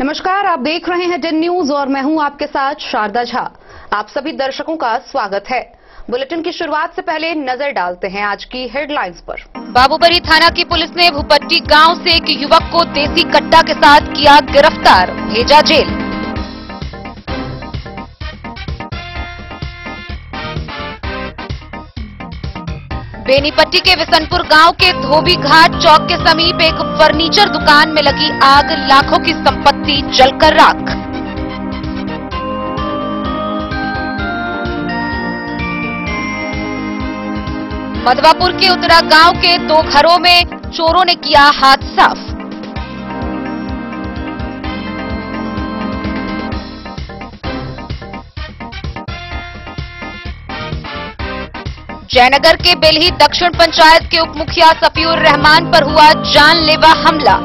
नमस्कार, आप देख रहे हैं 10 न्यूज और मैं हूं आपके साथ शारदा झा। आप सभी दर्शकों का स्वागत है। बुलेटिन की शुरुआत से पहले नजर डालते हैं आज की हेडलाइंस पर। बाबूबरी थाना की पुलिस ने भूपट्टी गांव से एक युवक को देसी कट्टा के साथ किया गिरफ्तार, भेजा जेल। बेनीपट्टी के विसनपुर गांव के धोबी घाट चौक के समीप एक फर्नीचर दुकान में लगी आग, लाखों की संपत्ति जलकर राख। मधवापुर के उत्तरा गांव के 2 घरों में चोरों ने किया हाथ साफ। जयनगर के बेलही दक्षिण पंचायत के उप मुखिया सफीउर रहमान पर हुआ जानलेवा हमला।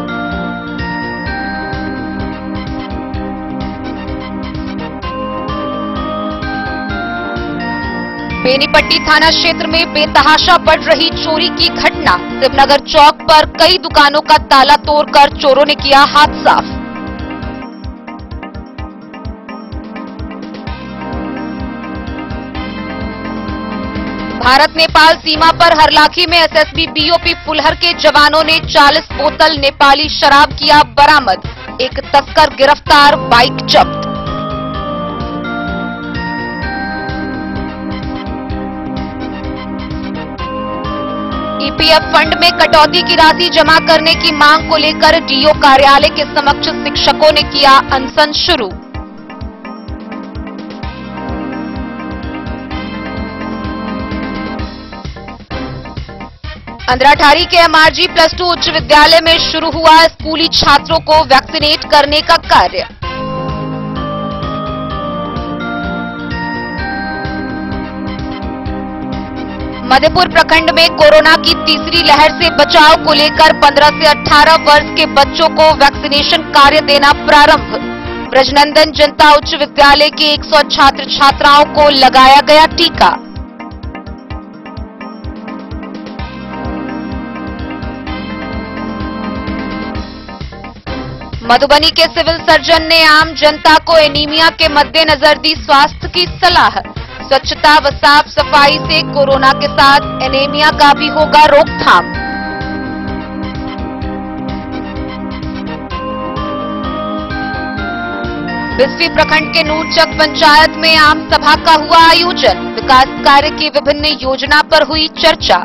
बेनीपट्टी थाना क्षेत्र में बेतहाशा बढ़ रही चोरी की घटना। शिवनगर चौक पर कई दुकानों का ताला तोड़कर चोरों ने किया हाथ साफ। भारत नेपाल सीमा पर हरलाखी में एसएसबी बीओपी फुलहर के जवानों ने 40 बोतल नेपाली शराब किया बरामद, एक तस्कर गिरफ्तार, बाइक जब्त। ईपीएफ फंड में कटौती की राशि जमा करने की मांग को लेकर डीओ कार्यालय के समक्ष शिक्षकों ने किया अनशन शुरू। अंद्राठारी के एमआरजी प्लस 2 उच्च विद्यालय में शुरू हुआ स्कूली छात्रों को वैक्सीनेट करने का कार्य। मधेपुर प्रखंड में कोरोना की तीसरी लहर से बचाव को लेकर 15 से 18 वर्ष के बच्चों को वैक्सीनेशन कार्य देना प्रारंभ। ब्रजनंदन जनता उच्च विद्यालय के 100 छात्र छात्राओं को लगाया गया टीका। मधुबनी के सिविल सर्जन ने आम जनता को एनीमिया के मद्देनजर दी स्वास्थ्य की सलाह। स्वच्छता व साफ सफाई से कोरोना के साथ एनीमिया का भी होगा रोकथाम। बिस्फी प्रखंड के नूरचक पंचायत में आम सभा का हुआ आयोजन। विकास कार्य की विभिन्न योजना पर हुई चर्चा।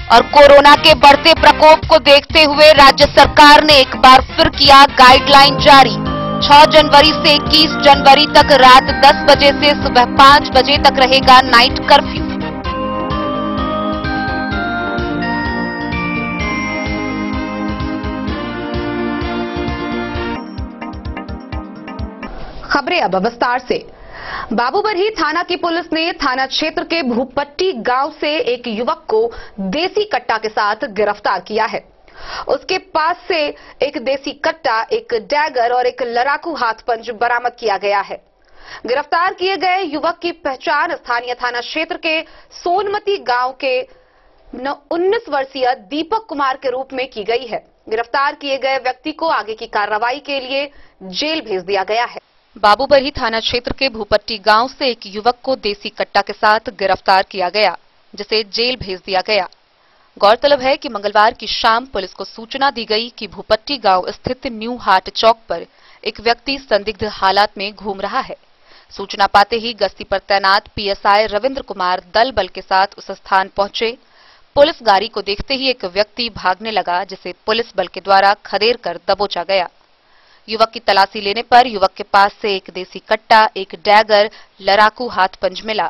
और कोरोना के बढ़ते प्रकोप को देखते हुए राज्य सरकार ने एक बार फिर किया गाइडलाइन जारी। 6 जनवरी से 21 जनवरी तक रात 10 बजे से सुबह 5 बजे तक रहेगा नाइट कर्फ्यू। खबरें अब विस्तार से। बाबूबरी थाना की पुलिस ने थाना क्षेत्र के भूपट्टी गांव से एक युवक को देसी कट्टा के साथ गिरफ्तार किया है। उसके पास से एक देसी कट्टा, एक डैगर और एक लड़ाकू हाथ पंच बरामद किया गया है। गिरफ्तार किए गए युवक की पहचान स्थानीय थाना क्षेत्र के सोनमती गांव के 19 वर्षीय दीपक कुमार के रूप में की गई है। गिरफ्तार किए गए व्यक्ति को आगे की कार्रवाई के लिए जेल भेज दिया गया है। बाबूबरी थाना क्षेत्र के भूपट्टी गांव से एक युवक को देसी कट्टा के साथ गिरफ्तार किया गया, जिसे जेल भेज दिया गया। गौरतलब है कि मंगलवार की शाम पुलिस को सूचना दी गई कि भूपट्टी गांव स्थित न्यू हाट चौक पर एक व्यक्ति संदिग्ध हालात में घूम रहा है। सूचना पाते ही गश्ती पर तैनात पीएसआई रविंद्र कुमार दल बल के साथ उस स्थान पहुंचे। पुलिस गाड़ी को देखते ही एक व्यक्ति भागने लगा, जिसे पुलिस बल के द्वारा खदेड़ कर दबोचा गया। युवक की तलाशी लेने पर युवक के पास से एक देसी कट्टा, एक डैगर, लड़ाकू हाथ पंच मिला।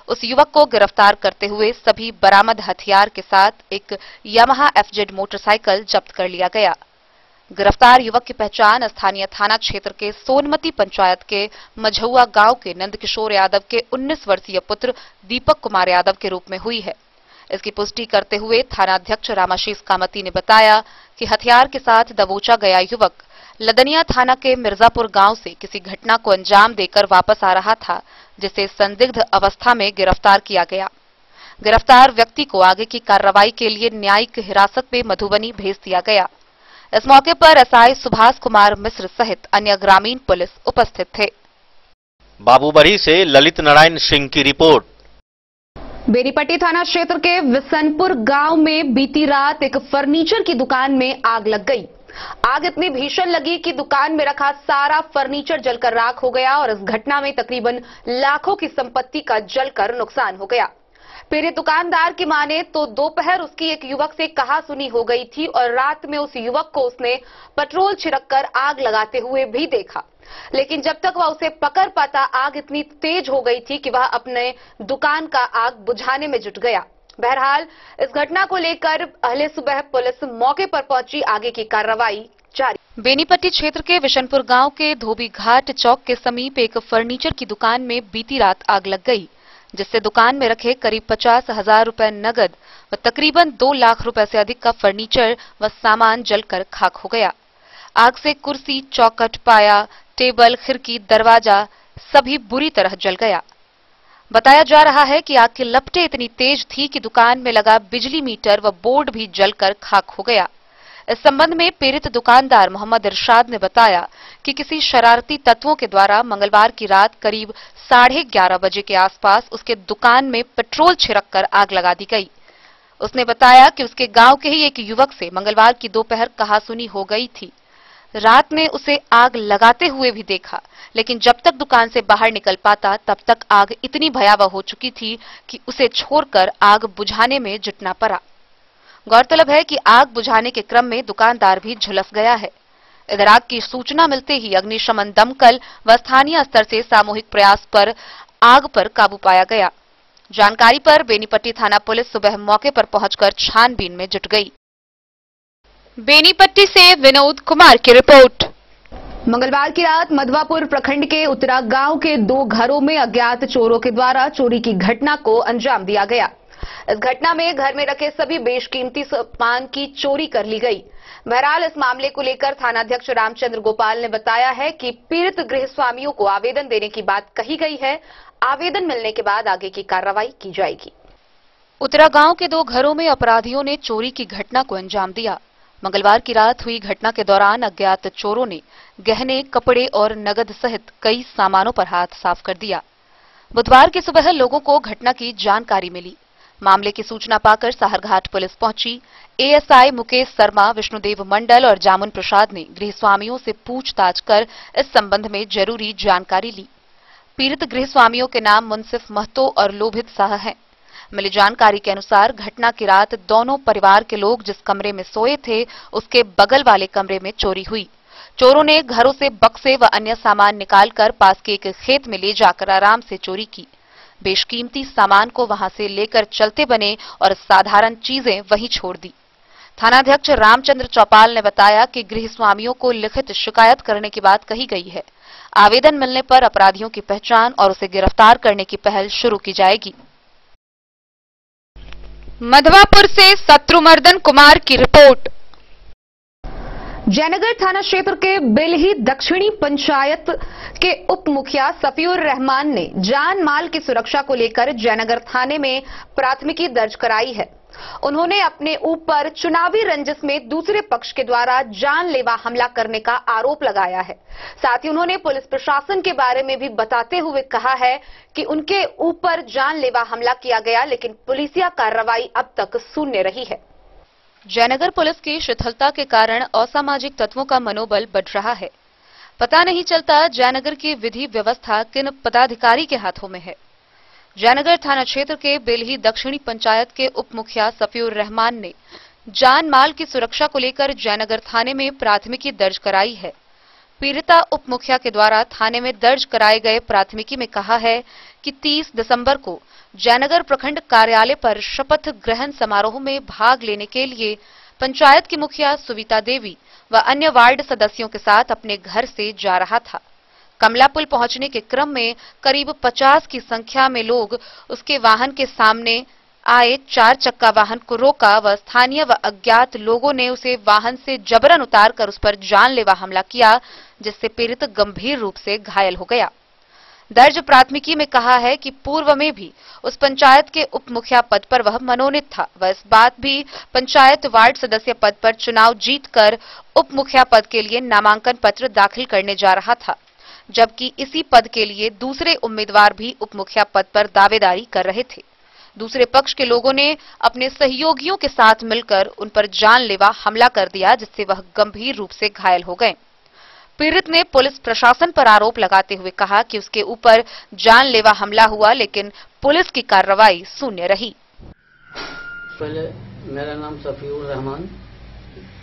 उस युवक को गिरफ्तार करते हुए सभी बरामद हथियार के साथ एक यामाहा एफजेड मोटरसाइकिल जब्त कर लिया गया। गिरफ्तार युवक की पहचान स्थानीय थाना क्षेत्र के सोनमती पंचायत के मझौआ गांव के नंदकिशोर यादव के 19 वर्षीय पुत्र दीपक कुमार यादव के रूप में हुई है। इसकी पुष्टि करते हुए थानाध्यक्ष रामाशीष कामती ने बताया कि हथियार के साथ दबोचा गया युवक लदनिया थाना के मिर्जापुर गांव से किसी घटना को अंजाम देकर वापस आ रहा था, जिसे संदिग्ध अवस्था में गिरफ्तार किया गया। गिरफ्तार व्यक्ति को आगे की कार्रवाई के लिए न्यायिक हिरासत में मधुबनी भेज दिया गया। इस मौके पर एसआई सुभाष कुमार मिश्र सहित अन्य ग्रामीण पुलिस उपस्थित थे। बाबूबरही से ललित नारायण सिंह की रिपोर्ट। बेनीपट्टी थाना क्षेत्र के विसनपुर गांव में बीती रात एक फर्नीचर की दुकान में आग लग गई। आग इतनी भीषण लगी कि दुकान में रखा सारा फर्नीचर जलकर राख हो गया और इस घटना में तकरीबन लाखों की संपत्ति का जलकर नुकसान हो गया। पीड़ित दुकानदार की माने तो दोपहर उसकी एक युवक से कहासुनी हो गई थी और रात में उस युवक को उसने पेट्रोल छिड़ककर आग लगाते हुए भी देखा, लेकिन जब तक वह उसे पकड़ पाता आग इतनी तेज हो गई थी कि वह अपने दुकान का आग बुझाने में जुट गया। बहरहाल इस घटना को लेकर अहले सुबह पुलिस मौके पर पहुंची, आगे की कार्रवाई जारी। बेनीपट्टी क्षेत्र के विशनपुर गांव के धोबी घाट चौक के समीप एक फर्नीचर की दुकान में बीती रात आग लग गई, जिससे दुकान में रखे करीब 50,000 रुपए नगद व तकरीबन 2 लाख रुपए से अधिक का फर्नीचर व सामान जलकर खाक हो गया। आग से कुर्सी, चौखट, पाया, टेबल, खिड़की, दरवाजा सभी बुरी तरह जल गया। बताया जा रहा है कि आग की लपटें इतनी तेज थी कि दुकान में लगा बिजली मीटर व बोर्ड भी जलकर खाक हो गया। इस संबंध में पीड़ित दुकानदार मोहम्मद इरशाद ने बताया कि किसी शरारती तत्वों के द्वारा मंगलवार की रात करीब 11:30 बजे के आसपास उसके दुकान में पेट्रोल छिड़ककर आग लगा दी गई। उसने बताया कि उसके गांव के ही एक युवक से मंगलवार की दोपहर कहासुनी हो गई थी। रात में उसे आग लगाते हुए भी देखा, लेकिन जब तक दुकान से बाहर निकल पाता तब तक आग इतनी भयावह हो चुकी थी कि उसे छोड़कर आग बुझाने में जुटना पड़ा। गौरतलब है कि आग बुझाने के क्रम में दुकानदार भी झुलस गया है। इधर आग की सूचना मिलते ही अग्निशमन दमकल व स्थानीय स्तर से सामूहिक प्रयास पर आग पर काबू पाया गया। जानकारी पर बेनीपट्टी थाना पुलिस सुबह मौके पर पहुंचकर छानबीन में जुट गई। बेनीपट्टी से विनोद कुमार की रिपोर्ट। मंगलवार की रात मधवापुर प्रखंड के उत्तरा गांव के 2 घरों में अज्ञात चोरों के द्वारा चोरी की घटना को अंजाम दिया गया। इस घटना में घर में रखे सभी बेशकीमती सामान की चोरी कर ली गई। बहरहाल इस मामले को लेकर थानाध्यक्ष रामचंद्र गोपाल ने बताया है कि पीड़ित गृह स्वामियों को आवेदन देने की बात कही गई है। आवेदन मिलने के बाद आगे की कार्रवाई की जाएगी। उत्तरा गांव के 2 घरों में अपराधियों ने चोरी की घटना को अंजाम दिया। मंगलवार की रात हुई घटना के दौरान अज्ञात चोरों ने गहने, कपड़े और नगद सहित कई सामानों पर हाथ साफ कर दिया। बुधवार की सुबह लोगों को घटना की जानकारी मिली। मामले की सूचना पाकर साहरघाट पुलिस पहुंची। एएसआई मुकेश शर्मा, विष्णुदेव मंडल और जामुन प्रसाद ने गृह स्वामियों से पूछताछ कर इस संबंध में जरूरी जानकारी ली। पीड़ित गृह स्वामियों के नाम मुंसिफ महतो और लोभित शाह हैं। मिली जानकारी के अनुसार घटना की रात दोनों परिवार के लोग जिस कमरे में सोए थे उसके बगल वाले कमरे में चोरी हुई। चोरों ने घरों से बक्से व अन्य सामान निकालकर पास के एक खेत में ले जाकर आराम से चोरी की। बेशकीमती सामान को वहां से लेकर चलते बने और साधारण चीजें वहीं छोड़ दी। थानाध्यक्ष रामचंद्र चौपाल ने बताया कि गृह स्वामियों को लिखित शिकायत करने की बात कही गई है। आवेदन मिलने पर अपराधियों की पहचान और उसे गिरफ्तार करने की पहल शुरू की जाएगी। मधवापुर से शत्रुमर्दन कुमार की रिपोर्ट। जयनगर थाना क्षेत्र के बिलही दक्षिणी पंचायत के उप मुखिया सफीउर रहमान ने जान माल की सुरक्षा को लेकर जयनगर थाने में प्राथमिकी दर्ज कराई है। उन्होंने अपने ऊपर चुनावी रंजिश में दूसरे पक्ष के द्वारा जानलेवा हमला करने का आरोप लगाया है। साथ ही उन्होंने पुलिस प्रशासन के बारे में भी बताते हुए कहा है कि उनके ऊपर जानलेवा हमला किया गया, लेकिन पुलिसिया कार्रवाई अब तक शून्य रही है। जयनगर पुलिस की शिथिलता के कारण असामाजिक तत्वों का मनोबल बढ़ रहा है। पता नहीं चलता जयनगर की विधि व्यवस्था किन पदाधिकारी के हाथों में है। जयनगर थाना क्षेत्र के बेलही दक्षिणी पंचायत के उप मुखिया सफीउर रहमान ने जान माल की सुरक्षा को लेकर जयनगर थाने में प्राथमिकी दर्ज कराई है। पीड़िता उप मुखिया के द्वारा थाने में दर्ज कराए गए प्राथमिकी में कहा है कि 30 दिसंबर को जयनगर प्रखंड कार्यालय पर शपथ ग्रहण समारोह में भाग लेने के लिए पंचायत की मुखिया सुविता देवी व अन्य वार्ड सदस्यों के साथ अपने घर से जा रहा था। कमला पुल पहुंचने के क्रम में करीब 50 की संख्या में लोग उसके वाहन के सामने आए 4 चक्का वाहन को रोका व स्थानीय व अज्ञात लोगों ने उसे वाहन से जबरन उतारकर उस पर जानलेवा हमला किया, जिससे पीड़ित गंभीर रूप से घायल हो गया। दर्ज प्राथमिकी में कहा है कि पूर्व में भी उस पंचायत के उप मुखिया पद पर वह मनोनीत था। वह इस बात भी पंचायत वार्ड सदस्य पद पर चुनाव जीतकर उप मुखिया पद के लिए नामांकन पत्र दाखिल करने जा रहा था, जबकि इसी पद के लिए दूसरे उम्मीदवार भी उप मुखिया पद पर दावेदारी कर रहे थे। दूसरे पक्ष के लोगों ने अपने सहयोगियों के साथ मिलकर उन पर जानलेवा हमला कर दिया, जिससे वह गंभीर रूप से घायल हो गए। पीड़ित ने पुलिस प्रशासन पर आरोप लगाते हुए कहा कि उसके ऊपर जानलेवा हमला हुआ, लेकिन पुलिस की कार्रवाई शून्य रही। पहले मेरा नाम सफीउर रहमान,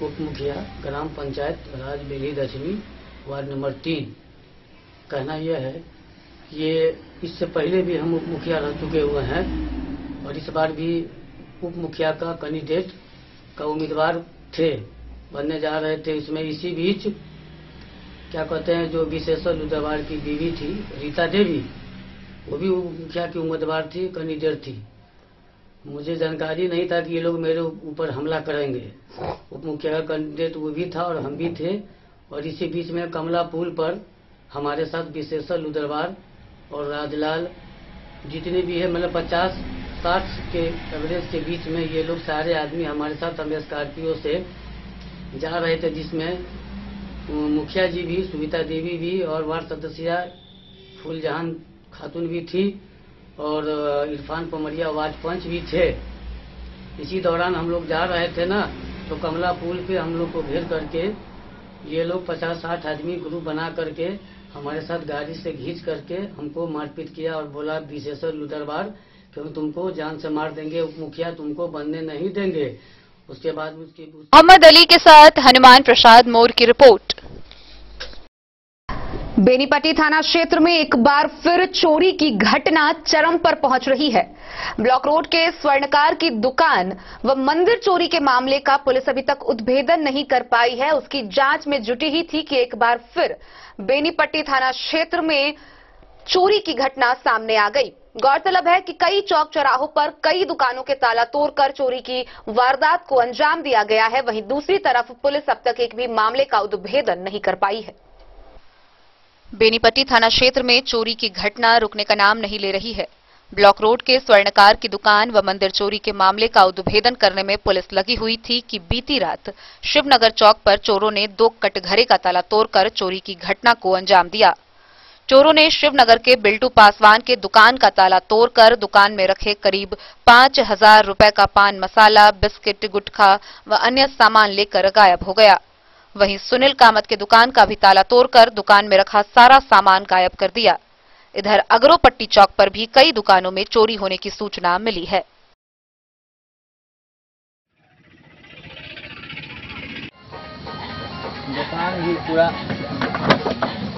उप मुखिया ग्राम पंचायत राजबेली दक्षिणी वार्ड नंबर 3। कहना यह है कि ये इससे पहले भी हम उप मुखिया रह चुके हुए हैं और इस बार भी उप मुखिया का कैंडिडेट का उम्मीदवार थे, बनने जा रहे थे। इसमें इसी बीच क्या कहते हैं, जो विशेषर लुधरवार की बीवी थी रीता देवी, वो भी उप मुखिया की उम्मीदवार थी, कैंडिडेट थी। मुझे जानकारी नहीं था कि ये लोग मेरे ऊपर हमला करेंगे। उप मुखिया का कैंडिडेट वो भी था और हम भी थे। और इसी बीच में कमला पुल पर हमारे साथ विशेषर लुधरवार और राजलाल जितने भी है, मतलब 50-60 के एवरेज के बीच में ये लोग सारे आदमी हमारे साथ हम स्कॉर्पियो से जा रहे थे, जिसमें मुखिया जी भी, सुविता देवी भी और वार्ड सदस्य फूलजहान खातून भी थी और इरफान पमरिया वार्ड पंच भी थे। इसी दौरान हम लोग जा रहे थे ना, तो कमला पुल पे हम लोग को घेर करके ये लोग 50-60 आदमी ग्रुप बना करके हमारे साथ गाड़ी से घींच करके हमको मारपीट किया और बोला विशेषर लुधरवार क्योंकि तुमको जान से मार देंगे, उप मुखिया तुमको बनने नहीं देंगे। उसके बाद मोहम्मद अली के साथ हनुमान प्रसाद मोर की रिपोर्ट। बेनीपट्टी थाना क्षेत्र में एक बार फिर चोरी की घटना चरम पर पहुंच रही है। ब्लॉक रोड के स्वर्णकार की दुकान व मंदिर चोरी के मामले का पुलिस अभी तक उद्भेदन नहीं कर पाई है। उसकी जांच में जुटी ही थी कि एक बार फिर बेनीपट्टी थाना क्षेत्र में चोरी की घटना सामने आ गई। गौरतलब है कि कई चौक चौराहों पर कई दुकानों के ताला तोड़कर चोरी की वारदात को अंजाम दिया गया है। वहीं दूसरी तरफ पुलिस अब तक एक भी मामले का उद्भेदन नहीं कर पाई है। बेनीपट्टी थाना क्षेत्र में चोरी की घटना रुकने का नाम नहीं ले रही है। ब्लॉक रोड के स्वर्णकार की दुकान व मंदिर चोरी के मामले का उद्भेदन करने में पुलिस लगी हुई थी कि बीती रात शिवनगर चौक पर चोरों ने 2 कटघरे का ताला तोड़कर चोरी की घटना को अंजाम दिया। चोरों ने शिवनगर के बिल्टू पासवान के दुकान का ताला तोड़कर दुकान में रखे करीब 5000 रुपए का पान मसाला, बिस्किट, गुटखा व अन्य सामान लेकर गायब हो गया। वहीं सुनील कामत के दुकान का भी ताला तोड़कर दुकान में रखा सारा सामान गायब कर दिया। इधर अगरोपट्टी चौक पर भी कई दुकानों में चोरी होने की सूचना मिली है। दुकान भी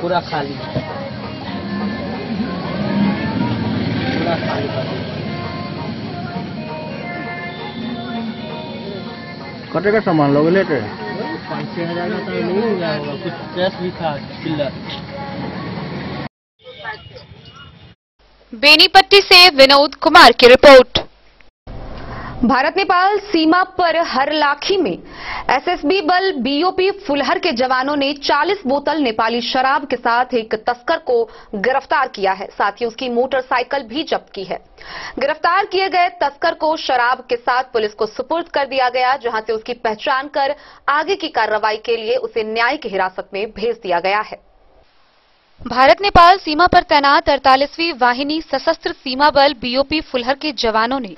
पूरा खाली कटे का सामान लोग लेते 5-6 हजार का तो नहीं हुआ होगा, कुछ कैश भी था चिल्लर। बेनीपट्टी से विनोद कुमार की रिपोर्ट। भारत नेपाल सीमा पर हरलाखी में एसएसबी बल बीओपी फुलहर के जवानों ने 40 बोतल नेपाली शराब के साथ एक तस्कर को गिरफ्तार किया है। साथ ही उसकी मोटरसाइकिल भी जब्त की है। गिरफ्तार किए गए तस्कर को शराब के साथ पुलिस को सुपुर्द कर दिया गया, जहां से उसकी पहचान कर आगे की कार्रवाई के लिए उसे न्यायिक हिरासत में भेज दिया गया है। भारत नेपाल सीमा पर तैनात 48वीं वाहिनी सशस्त्र सीमा बल बीओपी फुलहर के जवानों ने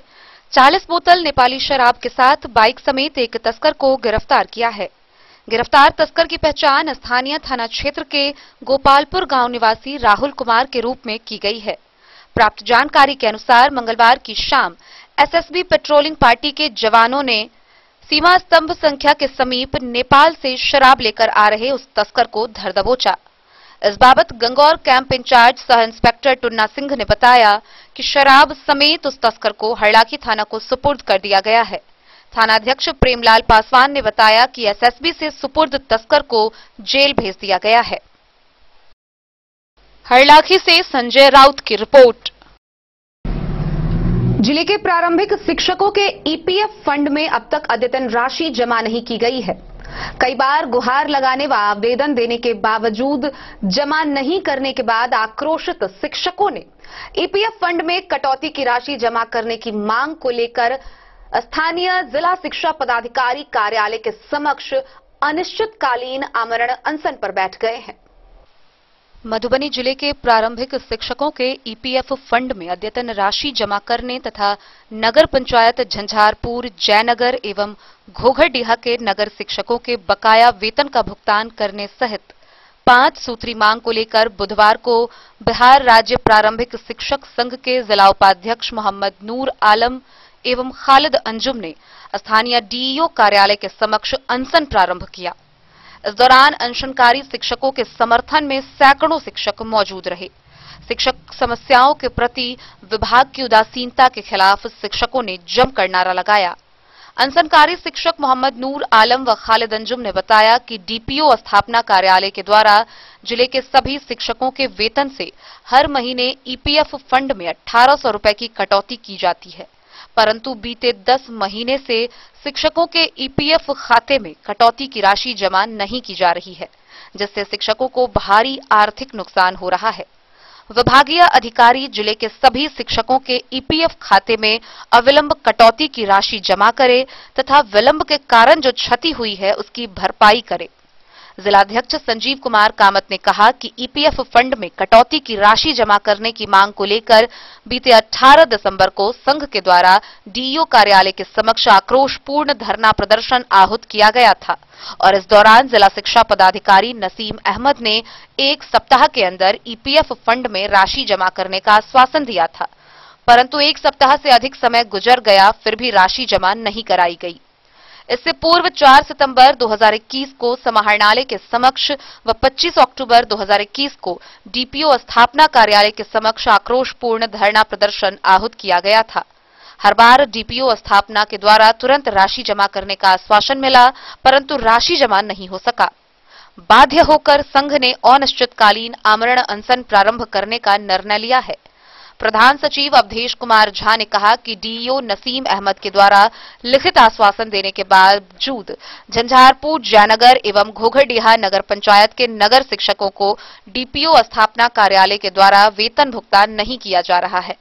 40 बोतल नेपाली शराब के साथ बाइक समेत एक तस्कर को गिरफ्तार किया है। गिरफ्तार तस्कर की पहचान स्थानीय थाना क्षेत्र के गोपालपुर गांव निवासी राहुल कुमार के रूप में की गई है। प्राप्त जानकारी के अनुसार मंगलवार की शाम एसएसबी पेट्रोलिंग पार्टी के जवानों ने सीमा स्तंभ संख्या के समीप नेपाल से शराब लेकर आ रहे उस तस्कर को धर दबोचा। इस बाबत गंगौर कैंप इंचार्ज सह इंस्पेक्टर टुन्ना सिंह ने बताया कि शराब समेत उस तस्कर को हरलाखी थाना को सुपुर्द कर दिया गया है। थानाध्यक्ष प्रेमलाल पासवान ने बताया कि एसएसबी से सुपुर्द तस्कर को जेल भेज दिया गया है। हरलाखी से संजय राउत की रिपोर्ट। जिले के प्रारंभिक शिक्षकों के ईपीएफ फंड में अब तक अद्यतन राशि जमा नहीं की गई है। कई बार गुहार लगाने व आवेदन देने के बावजूद जमा नहीं करने के बाद आक्रोशित शिक्षकों ने ईपीएफ फंड में कटौती की राशि जमा करने की मांग को लेकर स्थानीय जिला शिक्षा पदाधिकारी कार्यालय के समक्ष अनिश्चितकालीन आमरण अनशन पर बैठ गए हैं। मधुबनी जिले के प्रारंभिक शिक्षकों के ईपीएफ फंड में अद्यतन राशि जमा करने तथा नगर पंचायत झंझारपुर, जयनगर एवं घोघरडीहा के नगर शिक्षकों के बकाया वेतन का भुगतान करने सहित 5 सूत्री मांग को लेकर बुधवार को बिहार राज्य प्रारंभिक शिक्षक संघ के जिला उपाध्यक्ष मोहम्मद नूर आलम एवं खालिद अंजुम ने स्थानीय डीईओ कार्यालय के समक्ष अनशन प्रारंभ किया। इस दौरान अनशनकारी शिक्षकों के समर्थन में सैकड़ों शिक्षक मौजूद रहे। शिक्षक समस्याओं के प्रति विभाग की उदासीनता के खिलाफ शिक्षकों ने जमकर नारा लगाया। अनशनकारी शिक्षक मोहम्मद नूर आलम व खालिद अंजुम ने बताया कि डीपीओ स्थापना कार्यालय के द्वारा जिले के सभी शिक्षकों के वेतन से हर महीने ईपीएफ फंड में 1800 रुपए की कटौती की जाती है, परंतु बीते 10 महीने से शिक्षकों के ईपीएफ खाते में कटौती की राशि जमा नहीं की जा रही है, जिससे शिक्षकों को भारी आर्थिक नुकसान हो रहा है। विभागीय अधिकारी जिले के सभी शिक्षकों के ईपीएफ खाते में अविलंब कटौती की राशि जमा करे तथा विलंब के कारण जो क्षति हुई है उसकी भरपाई करे। जिलाध्यक्ष संजीव कुमार कामत ने कहा कि ईपीएफ फंड में कटौती की राशि जमा करने की मांग को लेकर बीते 18 दिसंबर को संघ के द्वारा डीईओ कार्यालय के समक्ष आक्रोशपूर्ण धरना प्रदर्शन आहूत किया गया था और इस दौरान जिला शिक्षा पदाधिकारी नसीम अहमद ने 1 सप्ताह के अंदर ईपीएफ फंड में राशि जमा करने का आश्वासन दिया था, परंतु 1 सप्ताह से अधिक समय गुजर गया, फिर भी राशि जमा नहीं कराई गई। इससे पूर्व 4 सितंबर 2021 को समाहरणालय के समक्ष व 25 अक्टूबर 2021 को डीपीओ स्थापना कार्यालय के समक्ष आक्रोशपूर्ण धरना प्रदर्शन आहूत किया गया था। हर बार डीपीओ स्थापना के द्वारा तुरंत राशि जमा करने का आश्वासन मिला, परंतु राशि जमा नहीं हो सका। बाध्य होकर संघ ने अनिश्चितकालीन आमरण अनशन प्रारंभ करने का निर्णय लिया है। प्रधान सचिव अवधेश कुमार झा ने कहा कि डीईओ नसीम अहमद के द्वारा लिखित आश्वासन देने के बावजूद झंझारपुर, जयनगर एवं घोघरडीहा नगर पंचायत के नगर शिक्षकों को डीपीओ स्थापना कार्यालय के द्वारा वेतन भुगतान नहीं किया जा रहा है।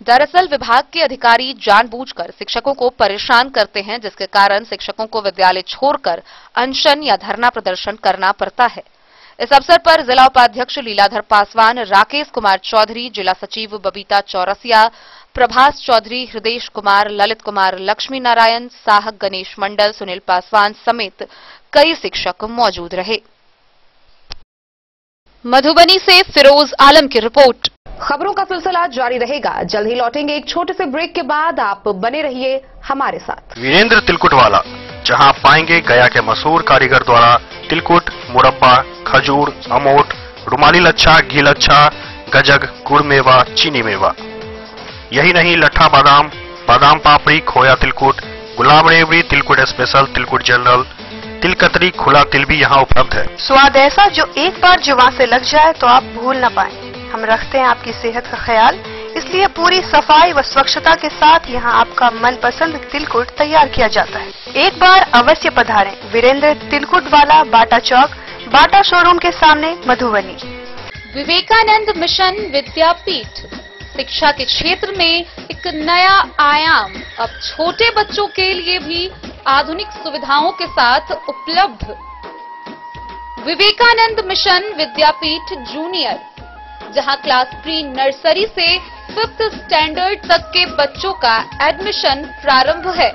दरअसल विभाग के अधिकारी जानबूझकर शिक्षकों को परेशान करते हैं, जिसके कारण शिक्षकों को विद्यालय छोड़कर अनशन या धरना प्रदर्शन करना पड़ता है। इस अवसर पर जिला उपाध्यक्ष लीलाधर पासवान, राकेश कुमार चौधरी, जिला सचिव बबीता चौरसिया, प्रभास चौधरी, हृदेश कुमार, ललित कुमार, लक्ष्मी नारायण साह, गणेश मंडल, सुनील पासवान समेत कई शिक्षक मौजूद रहे। मधुबनी से फिरोज आलम की रिपोर्ट। खबरों का सिलसिला जारी रहेगा। जल्द ही लौटेंगे एक छोटे से ब्रेक के बाद। आप बने रहिए हमारे साथ। वीरेंद्र तिलकुट वाला, जहां पाएंगे गया के मशहूर कारीगर द्वारा तिलकुट, मुरब्बा, खजूर, अमोट, रुमाली लच्छा, घी लच्छा, गजक, गुड़ मेवा, चीनी मेवा। यही नहीं, लट्ठा बादाम, बादाम पापड़ी, खोया तिलकुट, गुलाब रेवड़ी, तिलकुट स्पेशल, तिलकुट जनरल, तिल कतरी, खुला तिल भी यहाँ उपलब्ध है। स्वाद ऐसा जो एक बार जुबान से लग जाए तो आप भूल न पाए। हम रखते हैं आपकी सेहत का ख्याल, इसलिए पूरी सफाई व स्वच्छता के साथ यहाँ आपका मनपसंद तिलकुट तैयार किया जाता है। एक बार अवश्य पधारें। वीरेंद्र तिलकुट वाला, बाटा चौक, बाटा शोरूम के सामने, मधुबनी। विवेकानंद मिशन विद्यापीठ शिक्षा के क्षेत्र में एक नया आयाम अब छोटे बच्चों के लिए भी आधुनिक सुविधाओं के साथ उपलब्ध। विवेकानंद मिशन विद्यापीठ जूनियर, जहां क्लास प्री नर्सरी से 5th स्टैंडर्ड तक के बच्चों का एडमिशन प्रारंभ है।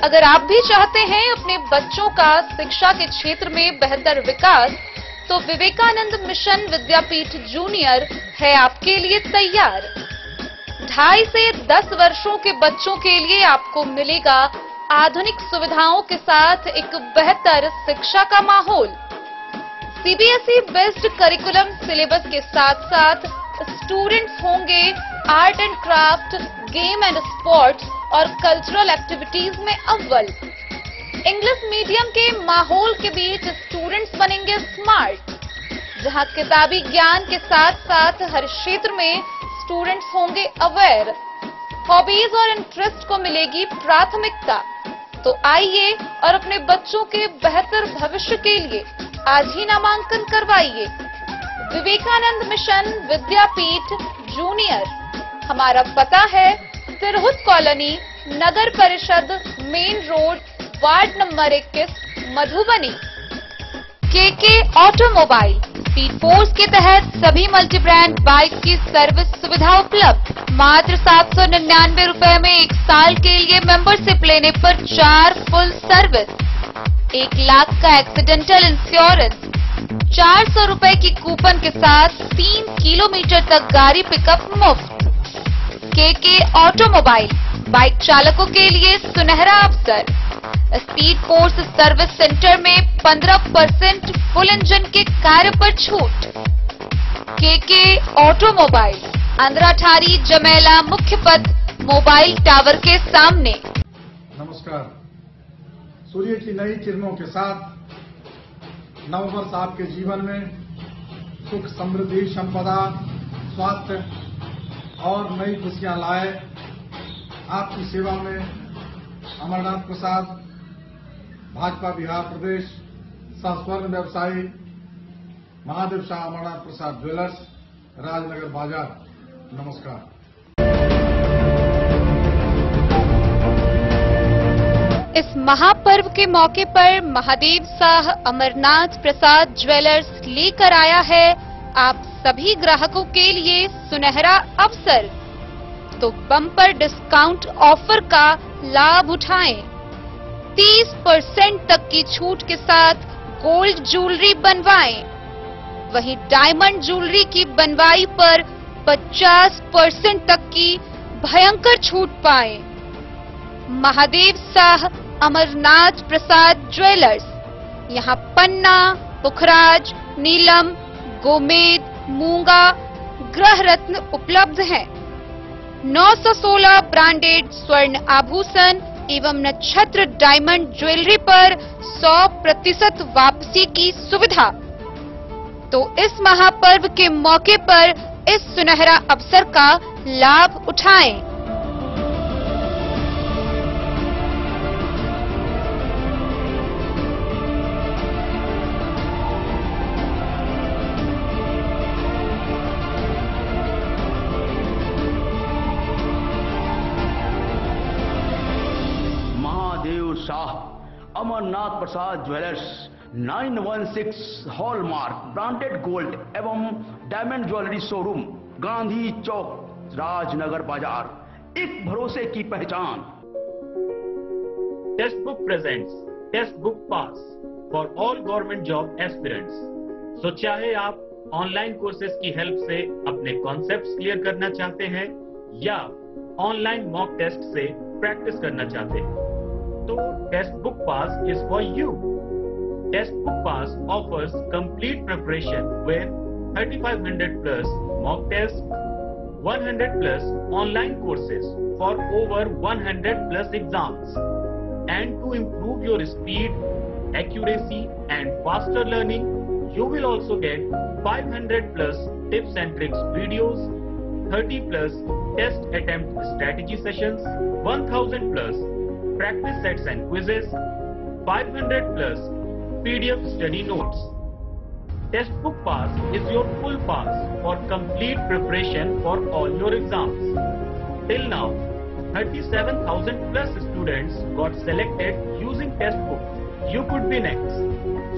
अगर आप भी चाहते हैं अपने बच्चों का शिक्षा के क्षेत्र में बेहतर विकास, तो विवेकानंद मिशन विद्यापीठ जूनियर है आपके लिए तैयार। 2.5 से 10 वर्षों के बच्चों के लिए आपको मिलेगा आधुनिक सुविधाओं के साथ एक बेहतर शिक्षा का माहौल। सीबीएसई बेस्ड करिकुलम सिलेबस के साथ साथ स्टूडेंट्स होंगे art and craft, game and sports और कल्चरल एक्टिविटीज में अव्वल। इंग्लिश मीडियम के माहौल के बीच स्टूडेंट्स बनेंगे स्मार्ट, जहां किताबी ज्ञान के साथ साथ हर क्षेत्र में स्टूडेंट्स होंगे अवेयर, हॉबीज और इंटरेस्ट को मिलेगी प्राथमिकता। तो आइए और अपने बच्चों के बेहतर भविष्य के लिए आज ही नामांकन करवाइए। Vivekananda mission Vidyapeeth junior. हमारा पता है तिरहुत कॉलोनी, नगर परिषद, main road, ward number 21, Madhubani. KK automobile speed force के तहत सभी मल्टी ब्रांड बाइक की सर्विस सुविधा उपलब्ध। मात्र 799 रुपए में 1 साल के लिए मेंबरशिप लेने पर 4 फुल सर्विस, 1 लाख का एक्सीडेंटल इंश्योरेंस, 400 रुपए की कूपन के साथ 3 किलोमीटर तक गाड़ी पिकअप मुफ्त। केके ऑटोमोबाइल बाइक चालकों के लिए सुनहरा अवसर। स्पीड फोर्स सर्विस सेंटर में 15% फुल इंजन के कार्य पर छूट। केके ऑटोमोबाइल, अंद्राठारी जमेला मुख्य पथ, मोबाइल टावर के सामने। नमस्कार। सूर्य की नई किरणों के साथ नववर्ष आपके जीवन में सुख, समृद्धि, संपदा, स्वास्थ्य और नई खुशियां लाए। आपकी सेवा में अमरनाथ प्रसाद, भाजपा बिहार प्रदेश सह स्वर्ण व्यवसायी, महादेव शाह अमरनाथ प्रसाद ज्वेलर्स, राजनगर बाजार। नमस्कार। इस महापर्व के मौके पर महादेव शाह अमरनाथ प्रसाद ज्वेलर्स लेकर आया है आप सभी ग्राहकों के लिए सुनहरा अवसर। तो बम्पर डिस्काउंट ऑफर का लाभ उठाएं। 30% तक की छूट के साथ गोल्ड ज्वेलरी बनवाएं। वहीं डायमंड ज्वेलरी की बनवाई पर 50% तक की भयंकर छूट पाएं। महादेव शाह अमरनाथ प्रसाद ज्वेलर्स, यहां पन्ना, पुखराज, नीलम, गोमेद, मूंगा, ग्रह रत्न उपलब्ध हैं। 916 ब्रांडेड स्वर्ण आभूषण एवं नक्षत्र डायमंड ज्वेलरी पर 100% वापसी की सुविधा। तो इस महापर्व के मौके पर इस सुनहरा अवसर का लाभ उठाएं। Shah Amarnath Prasad jewellers 916 hallmark branded gold एवं diamond jewellery showroom, Gandhi Chowk, Rajnagar Bazar, एक भरोसे की पहचान। Test book presents test book pass for all government job aspirants. So चाहे आप ऑनलाइन कोर्सेज की हेल्प से अपने कॉन्सेप्ट्स क्लियर करना चाहते हैं या ऑनलाइन मॉक टेस्ट से प्रैक्टिस करना चाहते हैं, तो test book pass is for you. Test book pass offers complete preparation with 3500 plus mock tests, 100 plus online courses for over 100 plus exams. And to improve your speed, accuracy and faster learning, you will also get 500 plus tips and tricks videos, 30 plus test attempt strategy sessions, 1000 plus practice sets and quizzes, 500 plus PDF study notes. Test book pass is your full pass for complete preparation for all your exams. Till now, 37,000 plus students got selected using test book. You could be next.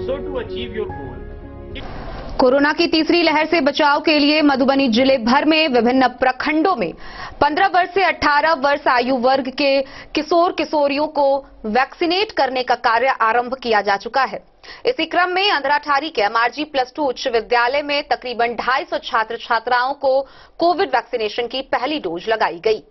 So to achieve your goal, corona की तीसरी लहर से बचाव के लिए मधुबनी जिले भर में विभिन्न प्रखंडों में 15 वर्ष से 18 वर्ष आयु वर्ग के किशोर किशोरियों को वैक्सीनेट करने का कार्य आरंभ किया जा चुका है। इसी क्रम में अंद्राठारी के एमआरजी +2 उच्च विद्यालय में तकरीबन 250 छात्र छात्राओं को कोविड वैक्सीनेशन की पहली डोज लगाई गई।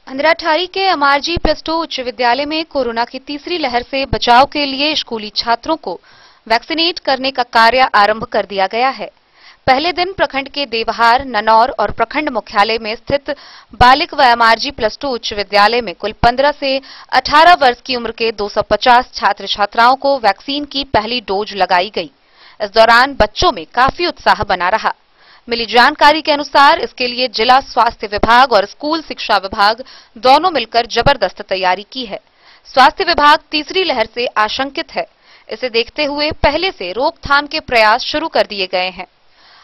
अंद्राठारी के एमआरजी +2 उच्च विद्यालय में कोरोना की तीसरी लहर से बचाव के लिए स्कूली छात्रों को वैक्सीनेट करने का कार्य आरंभ कर दिया गया है। पहले दिन प्रखंड के देवहार, ननौर और प्रखंड मुख्यालय में स्थित बालिक व एमआरजी +2 उच्च विद्यालय में कुल 15 से 18 वर्ष की उम्र के 250 छात्र छात्राओं को वैक्सीन की पहली डोज लगाई गई। इस दौरान बच्चों में काफी उत्साह बना रहा। मिली जानकारी के अनुसार इसके लिए जिला स्वास्थ्य विभाग और स्कूल शिक्षा विभाग दोनों मिलकर जबरदस्त तैयारी की है। स्वास्थ्य विभाग तीसरी लहर से आशंकित है। इसे देखते हुए पहले से रोकथाम के प्रयास शुरू कर दिए गए हैं।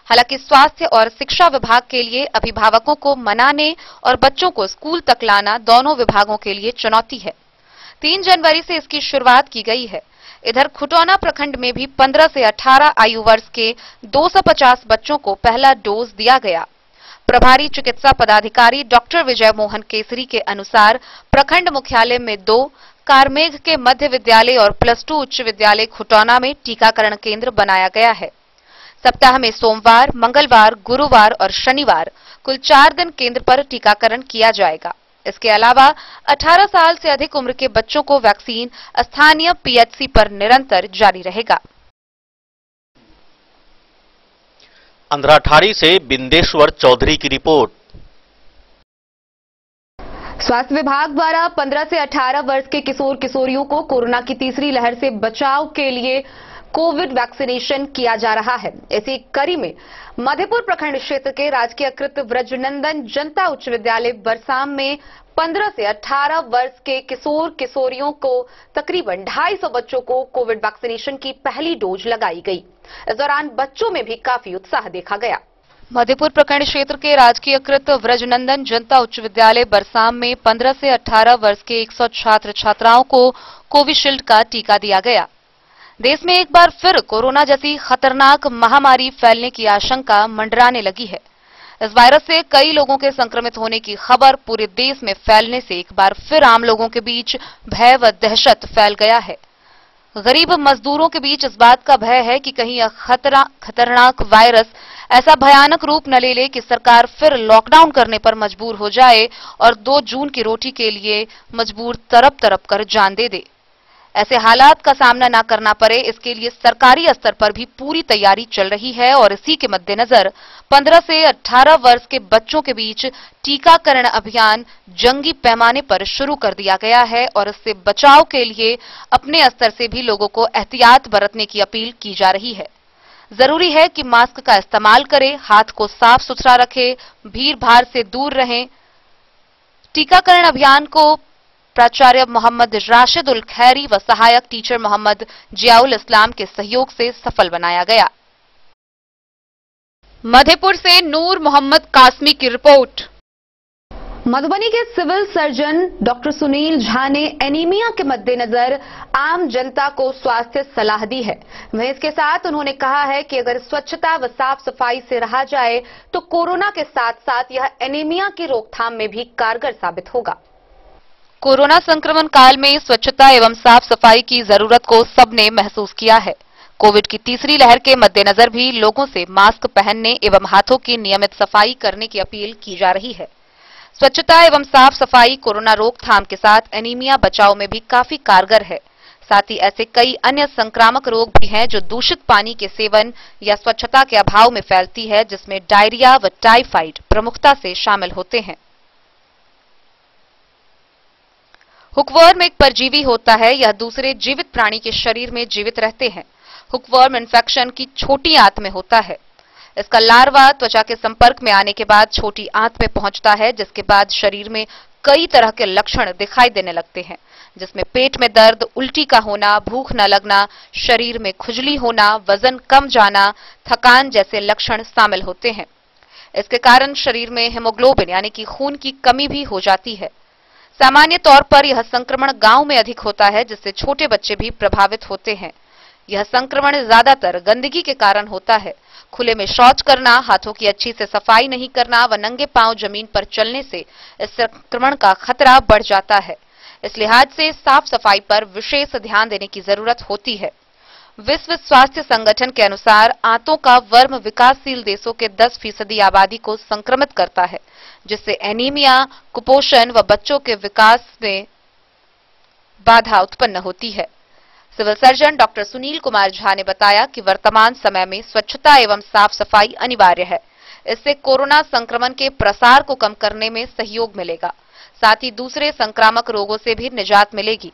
हालांकि स्वास्थ्य और शिक्षा विभाग के लिए अभिभावकों को मनाने और बच्चों को स्कूल तक लाना दोनों विभागों के लिए चुनौती है। 3 जनवरी से इसकी शुरुआत की गई है। इधर खुटौना प्रखंड में भी 15 से 18 आयु वर्ष के 250 बच्चों को पहला डोज दिया गया। प्रभारी चिकित्सा पदाधिकारी डॉक्टर विजय मोहन केसरी के अनुसार प्रखंड मुख्यालय में 2, कारमेघ के मध्य विद्यालय और +2 उच्च विद्यालय खुटौना में टीकाकरण केंद्र बनाया गया है। सप्ताह में सोमवार, मंगलवार, गुरुवार और शनिवार कुल 4 दिन केंद्र पर टीकाकरण किया जाएगा। इसके अलावा 18 साल से अधिक उम्र के बच्चों को वैक्सीन स्थानीय पीएचसी पर निरंतर जारी रहेगा। अंधराठारी से बिंदेश्वर चौधरी की रिपोर्ट। स्वास्थ्य विभाग द्वारा 15 से 18 वर्ष के किशोर किशोरियों को कोरोना की तीसरी लहर से बचाव के लिए कोविड वैक्सीनेशन किया जा रहा है। इसी कड़ी में मधेपुर प्रखंड क्षेत्र के राजकीयकृत ब्रजनंदन जनता उच्च विद्यालय बरसाम में 15 से 18 वर्ष के किशोर किशोरियों को तकरीबन 250 बच्चों को कोविड वैक्सीनेशन की पहली डोज लगाई गई। इस दौरान बच्चों में भी काफी उत्साह देखा गया। मधेपुर प्रखंड क्षेत्र के राजकीयकृत ब्रजनंदन जनता उच्च विद्यालय बरसाम में 15 से 18 वर्ष के 100 छात्र छात्राओं को कोविशील्ड का टीका दिया गया। देश में एक बार फिर कोरोना जैसी खतरनाक महामारी फैलने की आशंका मंडराने लगी है। इस वायरस से कई लोगों के संक्रमित होने की खबर पूरे देश में फैलने से एक बार फिर आम लोगों के बीच भय व दहशत फैल गया है। गरीब मजदूरों के बीच इस बात का भय है कि कहीं यह खतरनाक वायरस ऐसा भयानक रूप न ले ले कि सरकार फिर लॉकडाउन करने पर मजबूर हो जाए और 2 जून की रोटी के लिए मजबूर तड़प तड़प कर जान दे दे। ऐसे हालात का सामना न करना पड़े, इसके लिए सरकारी स्तर पर भी पूरी तैयारी चल रही है और इसी के मद्देनजर 15 से 18 वर्ष के बच्चों के बीच टीकाकरण अभियान जंगी पैमाने पर शुरू कर दिया गया है और इससे बचाव के लिए अपने स्तर से भी लोगों को एहतियात बरतने की अपील की जा रही है। जरूरी है कि मास्क का इस्तेमाल करें, हाथ को साफ सुथरा रखें, भीड़ भाड़ से दूर रहें। टीकाकरण अभियान को प्राचार्य मोहम्मद राशिद उल खैरी व सहायक टीचर मोहम्मद जियाउल इस्लाम के सहयोग से सफल बनाया गया। मधेपुर से नूर मोहम्मद कासमी की रिपोर्ट। मधुबनी के civil surgeon doctor Sunil Jha ने एनीमिया के मद्देनजर आम जनता को स्वास्थ्य सलाह दी है। वहीं इसके साथ उन्होंने कहा है कि अगर स्वच्छता व साफ सफाई से रहा जाए तो कोरोना के साथ साथ यह एनीमिया की रोकथाम में भी कारगर साबित होगा। कोरोना संक्रमण काल में स्वच्छता एवं साफ सफाई की जरूरत को सबने महसूस किया है। कोविड की तीसरी लहर के मद्देनजर भी लोगों से मास्क पहनने एवं हाथों की नियमित सफाई करने की अपील की जा रही है। स्वच्छता एवं साफ सफाई कोरोना रोकथाम के साथ एनीमिया बचाव में भी काफी कारगर है। साथ ही ऐसे कई अन्य संक्रामक रोग भी हैं जो दूषित पानी के सेवन या स्वच्छता के अभाव में फैलती है, जिसमें डायरिया व टाइफाइड प्रमुखता से शामिल होते हैं। हुकवर्म एक परजीवी होता है। यह दूसरे जीवित प्राणी के शरीर में जीवित रहते हैं। हुकवर्म इन्फेक्शन की छोटी आंत में होता है। इसका लार्वा त्वचा के संपर्क में आने के बाद छोटी आंत में पहुंचता है, जिसके बाद शरीर में कई तरह के लक्षण दिखाई देने लगते हैं, जिसमें पेट में दर्द, उल्टी का होना, भूख न लगना, शरीर में खुजली होना, वजन कम जाना, थकान जैसे लक्षण शामिल होते हैं। इसके कारण शरीर में हीमोग्लोबिन यानी कि खून की कमी भी हो जाती है। सामान्य तौर पर यह संक्रमण गांव में अधिक होता है, जिससे छोटे बच्चे भी प्रभावित होते हैं। यह संक्रमण ज्यादातर गंदगी के कारण होता है। खुले में शौच करना, हाथों की अच्छी से सफाई नहीं करना व नंगे पांव जमीन पर चलने से इस संक्रमण का खतरा बढ़ जाता है। इस लिहाज से साफ सफाई पर विशेष ध्यान देने की जरूरत होती है। विश्व स्वास्थ्य संगठन के अनुसार आंतों का वर्म विकासशील देशों के 10% आबादी को संक्रमित करता है, जिससे एनीमिया, कुपोषण व बच्चों के विकास में बाधा उत्पन्न होती है। Civil surgeon doctor Sunil Kumar Jha ने बताया कि वर्तमान समय में स्वच्छता एवं साफ सफाई अनिवार्य है। इससे कोरोना संक्रमण के प्रसार को कम करने में सहयोग मिलेगा, साथ ही दूसरे संक्रामक रोगों से भी निजात मिलेगी।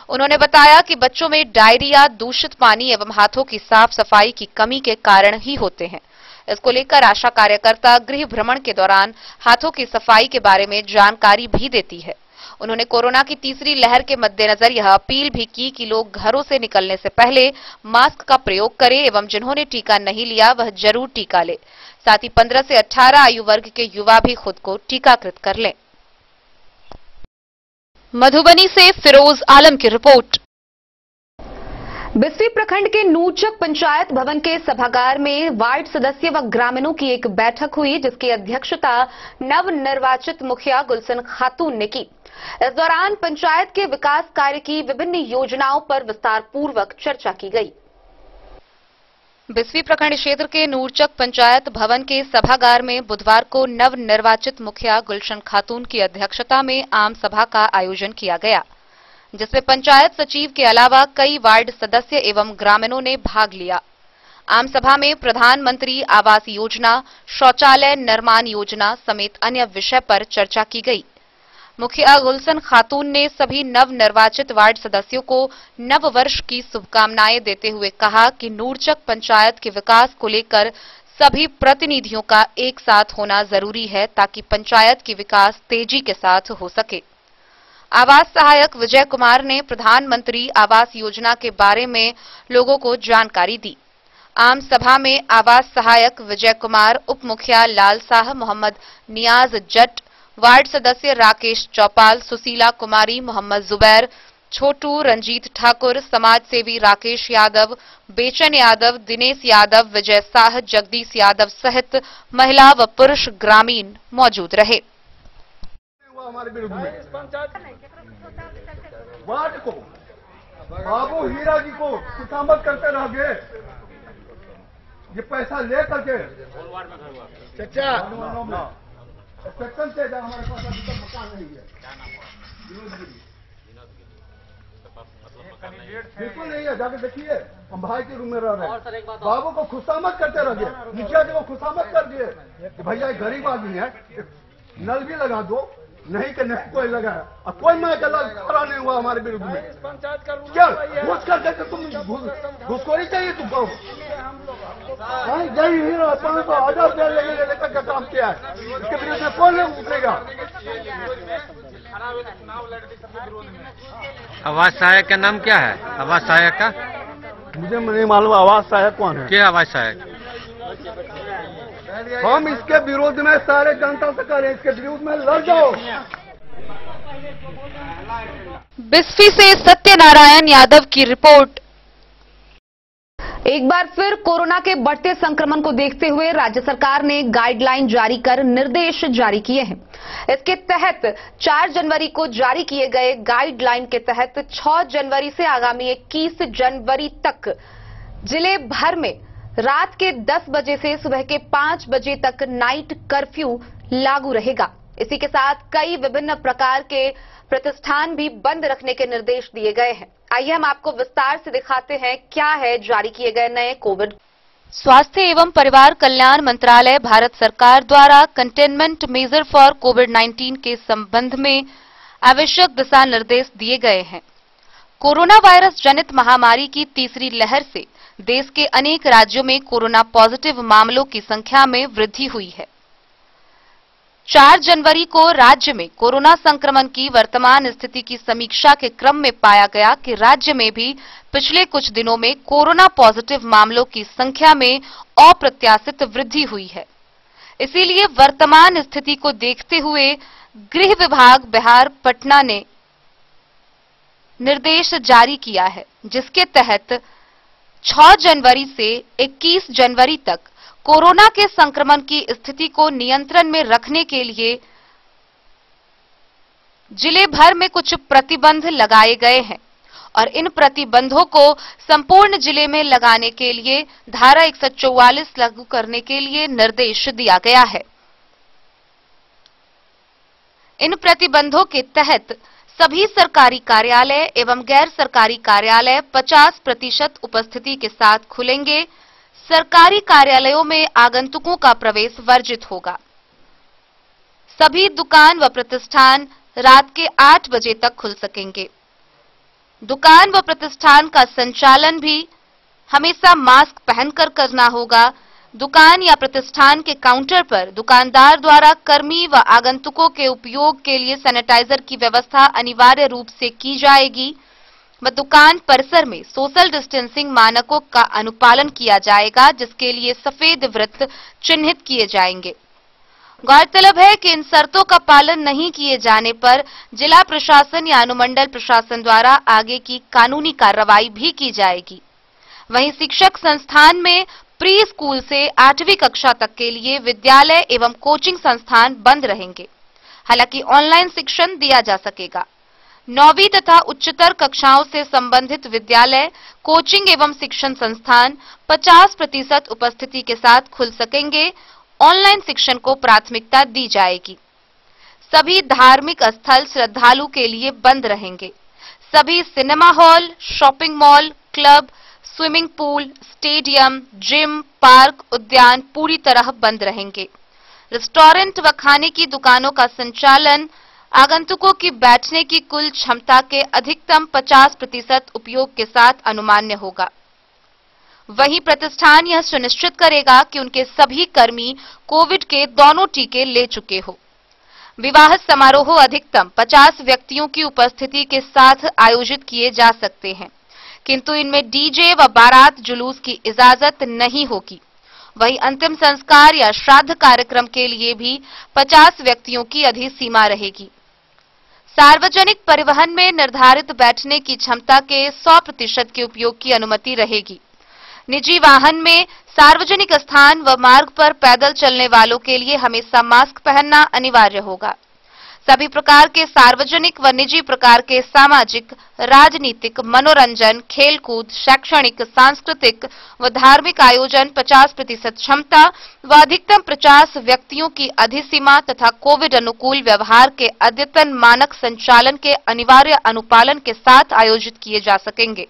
उन्होंने बताया कि बच्चों में डायरिया, दूषित पानी एवं हाथों की साफ सफाई की कमी के कारण ही होते हैं। इसको लेकर आशा कार्यकर्ता गृह भ्रमण के दौरान हाथों की सफाई के बारे में जानकारी भी देती है। उन्होंने कोरोना की तीसरी लहर के मद्देनजर यह अपील भी की कि लोग घरों से निकलने से पहले मास्क का प्रयोग करें एवं जिन्होंने टीका नहीं लिया वह जरूर टीका ले। साथ ही 15 से 18 आयु वर्ग के युवा भी खुद को टीकाकृत कर लें। मधुबनी से फिरोज आलम की रिपोर्ट। बिस्फी प्रखंड के नूरचक पंचायत भवन के सभागार में वार्ड सदस्य व ग्रामीणों की एक बैठक हुई, जिसकी अध्यक्षता नवनिर्वाचित मुखिया गुलशन खातून ने की। इस दौरान पंचायत के विकास कार्य की विभिन्न योजनाओं पर विस्तार पूर्वक चर्चा की गई। बिस्फी प्रखंड क्षेत्र के नूरचक पंचायत भवन के सभागार में बुधवार को नवनिर्वाचित मुखिया गुलशन खातून की अध्यक्षता में आम सभा का आयोजन किया गया, जिसमें पंचायत सचिव के अलावा कई वार्ड सदस्य एवं ग्रामीणों ने भाग लिया। आम सभा में प्रधानमंत्री आवास योजना, शौचालय निर्माण योजना समेत अन्य विषय पर चर्चा की गई। मुखिया गुलशन खातून ने सभी नवनिर्वाचित वार्ड सदस्यों को नव वर्ष की शुभकामनाएं देते हुए कहा कि नूरचक पंचायत के विकास को लेकर सभी प्रतिनिधियों का एक साथ होना जरूरी है ताकि पंचायत की विकास तेजी के साथ हो सके। आवास सहायक विजय कुमार ने प्रधानमंत्री आवास योजना के बारे में लोगों को जानकारी दी। आम सभा में आवास सहायक विजय कुमार, उप मुखिया लाल शाह, मोहम्मद नियाज जट, वार्ड सदस्य राकेश चौपाल, सुशीला कुमारी, मोहम्मद जुबैर, छोटू, रंजीत ठाकुर, समाज सेवी राकेश यादव, बेचन यादव, दिनेश यादव, विजय शाह, जगदीश यादव सहित महिला व पुरुष ग्रामीण मौजूद रहे। हमारे विरुद्ध में वार्ड को बाबू हीरा जी को खुशामद करते रह गए, ये पैसा ले करके चचा सेक्शन से हमारे पास अभी तक मकान नहीं है, बिल्कुल नहीं है। जाके देखिए, हम भाई के रूम में रह रहे हैं। बाबू को खुशामद करते रह गए, मुखिया जी को खुशामद कर दिए कि भैया गरीब आदमी है, नल भी लगा दो, नहीं कि नहीं कोई लगा है, और कोई मैं गलत खड़ा नहीं हुआ हमारे विरुद्ध में। क्या घुस कर देते तुम, घुसखोरी चाहिए तुमको? जय हीरो 5,000 लेकर का काम किया है, इसके विरुद्ध में कौन लोग उतरेगा? आवास सहायक का नाम क्या है? आवास सहायक का मुझे नहीं मालूम। आवास सहायक कौन है? क्या आवास सहायक? हम इसके विरोध में सारे जनता से करें, इसके विरोध में लड़ जाओ। बिस्फी से सत्यनारायण यादव की रिपोर्ट। एक बार फिर कोरोना के बढ़ते संक्रमण को देखते हुए राज्य सरकार ने गाइडलाइन जारी कर निर्देश जारी किए हैं। इसके तहत 4 जनवरी को जारी किए गए गाइडलाइन के तहत 6 जनवरी से आगामी 21 जनवरी तक जिले भर में रात के 10 बजे से सुबह के 5 बजे तक नाइट कर्फ्यू लागू रहेगा। इसी के साथ कई विभिन्न प्रकार के प्रतिष्ठान भी बंद रखने के निर्देश दिए गए हैं। आइए हम आपको विस्तार से दिखाते हैं क्या है जारी किए गए नए कोविड। स्वास्थ्य एवं परिवार कल्याण मंत्रालय भारत सरकार द्वारा कंटेनमेंट मेजर फॉर कोविड-19 के संबंध में आवश्यक दिशा निर्देश दिए गए हैं। कोरोना वायरस जनित महामारी की तीसरी लहर से देश के अनेक राज्यों में कोरोना पॉजिटिव मामलों की संख्या में वृद्धि हुई है। 4 जनवरी को राज्य में कोरोना संक्रमण की वर्तमान स्थिति की समीक्षा के क्रम में पाया गया कि राज्य में भी पिछले कुछ दिनों में कोरोना पॉजिटिव मामलों की संख्या में अप्रत्याशित वृद्धि हुई है। इसीलिए वर्तमान स्थिति को देखते हुए गृह विभाग बिहार पटना ने निर्देश जारी किया है, जिसके तहत 6 जनवरी से 21 जनवरी तक कोरोना के संक्रमण की स्थिति को नियंत्रण में रखने के लिए जिले भर में कुछ प्रतिबंध लगाए गए हैं और इन प्रतिबंधों को संपूर्ण जिले में लगाने के लिए धारा 144 लागू करने के लिए निर्देश दिया गया है। इन प्रतिबंधों के तहत सभी सरकारी कार्यालय एवं गैर सरकारी कार्यालय 50% उपस्थिति के साथ खुलेंगे। सरकारी कार्यालयों में आगंतुकों का प्रवेश वर्जित होगा। सभी दुकान व प्रतिष्ठान रात के 8 बजे तक खुल सकेंगे। दुकान व प्रतिष्ठान का संचालन भी हमेशा मास्क पहनकर करना होगा। दुकान या प्रतिष्ठान के काउंटर पर दुकानदार द्वारा कर्मी व आगंतुकों के उपयोग के लिए सैनिटाइजर की व्यवस्था अनिवार्य रूप से की जाएगी व दुकान परिसर में सोशल डिस्टेंसिंग मानकों का अनुपालन किया जाएगा, जिसके लिए सफेद वृत्त चिन्हित किए जाएंगे। गौरतलब है कि इन शर्तों का पालन नहीं किए जाने पर जिला प्रशासन या अनुमंडल प्रशासन द्वारा आगे की कानूनी कार्रवाई भी की जाएगी। वहीं शिक्षक संस्थान में प्री स्कूल से 8वीं कक्षा तक के लिए विद्यालय एवं कोचिंग संस्थान बंद रहेंगे। हालांकि ऑनलाइन शिक्षण दिया जा सकेगा। 9वीं तथा उच्चतर कक्षाओं से संबंधित विद्यालय, कोचिंग एवं शिक्षण संस्थान 50% उपस्थिति के साथ खुल सकेंगे। ऑनलाइन शिक्षण को प्राथमिकता दी जाएगी। सभी धार्मिक स्थल श्रद्धालु के लिए बंद रहेंगे। सभी cinema hall, shopping mall, club, swimming pool, stadium, gym, park, उद्यान पूरी तरह बंद रहेंगे। रेस्टोरेंट व खाने की दुकानों का संचालन आगंतुकों की बैठने की कुल क्षमता के अधिकतम 50% उपयोग के साथ अनुमान्य होगा। वहीं प्रतिष्ठान यह सुनिश्चित करेगा कि उनके सभी कर्मी कोविड के दोनों टीके ले चुके हो। विवाह समारोह अधिकतम 50 व्यक्तियों की उपस्थिति के साथ आयोजित किए जा सकते हैं, किंतु इनमें डीजे व बारात जुलूस की इजाजत नहीं होगी। वहीं अंतिम संस्कार या श्राद्ध कार्यक्रम के लिए भी 50 व्यक्तियों की अधिसीमा रहेगी। सार्वजनिक परिवहन में निर्धारित बैठने की क्षमता के 100% के उपयोग की अनुमति रहेगी। निजी वाहन में, सार्वजनिक स्थान व मार्ग पर पैदल चलने वालों के लिए हमेशा मास्क पहनना अनिवार्य होगा। सभी प्रकार के सार्वजनिक व निजी प्रकार के सामाजिक, राजनीतिक, मनोरंजन, खेलकूद, शैक्षणिक, सांस्कृतिक व धार्मिक आयोजन 50% क्षमता व अधिकतम 50 व्यक्तियों की अधिसीमा तथा कोविड अनुकूल व्यवहार के अद्यतन मानक संचालन के अनिवार्य अनुपालन के साथ आयोजित किए जा सकेंगे।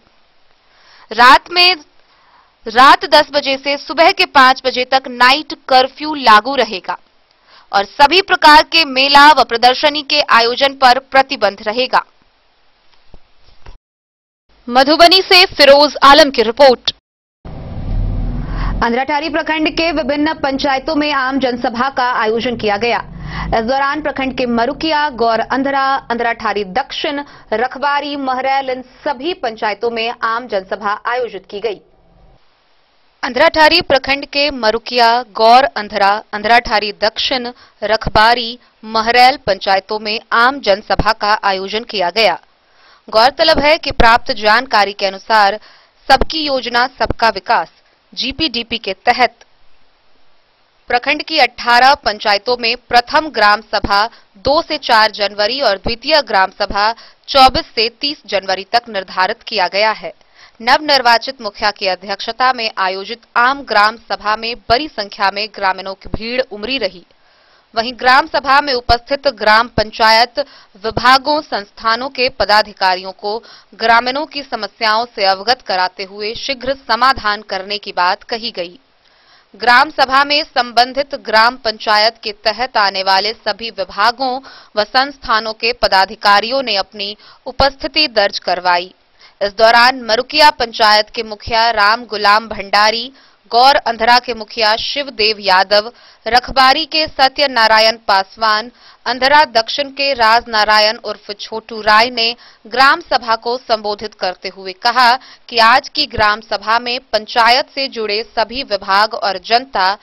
रात 10 बजे से सुबह के 5 बजे तक नाइट कर्फ्यू लागू रहेगा और सभी प्रकार के मेला व प्रदर्शनी के आयोजन पर प्रतिबंध रहेगा। मधुबनी से फिरोज आलम की रिपोर्ट। अंधराठारी प्रखंड के विभिन्न पंचायतों में आम जनसभा का आयोजन किया गया। इस दौरान प्रखंड के मरुकिया, गौर अंधरा, अंधराठारी दक्षिण, रखबारी, महरैल इन सभी पंचायतों में आम जनसभा आयोजित की गई। अंधराठारी प्रखंड के मरुकिया, गौर अंधरा, अंधराठारी दक्षिण, रखबारी, महरैल पंचायतों में आम जनसभा का आयोजन किया गया। गौरतलब है कि प्राप्त जानकारी के अनुसार सबकी योजना सबका विकास जीपीडीपी के तहत प्रखंड की 18 पंचायतों में प्रथम ग्राम सभा 2 से 4 जनवरी और द्वितीय ग्राम सभा 24 से 30 जनवरी तक निर्धारित किया गया है। नवनिर्वाचित मुखिया की अध्यक्षता में आयोजित आम ग्राम सभा में बड़ी संख्या में ग्रामीणों की भीड़ उमड़ी रही। वहीं ग्राम सभा में उपस्थित ग्राम पंचायत विभागों, संस्थानों के पदाधिकारियों को ग्रामीणों की समस्याओं से अवगत कराते हुए शीघ्र समाधान करने की बात कही गई। ग्राम सभा में संबंधित ग्राम पंचायत के तहत आने वाले सभी विभागों व संस्थानों के पदाधिकारियों ने अपनी उपस्थिति दर्ज करवाई। इस दौरान मरुकिया पंचायत के मुखिया राम गुलाम भंडारी, गौर अंधरा के मुखिया शिवदेव यादव, रखबारी के सत्य नारायण पासवान, अंधरा दक्षिण के राज नारायण उर्फ छोटू राय ने ग्राम सभा को संबोधित करते हुए कहा कि आज की ग्राम सभा में पंचायत से जुड़े सभी विभाग और जनता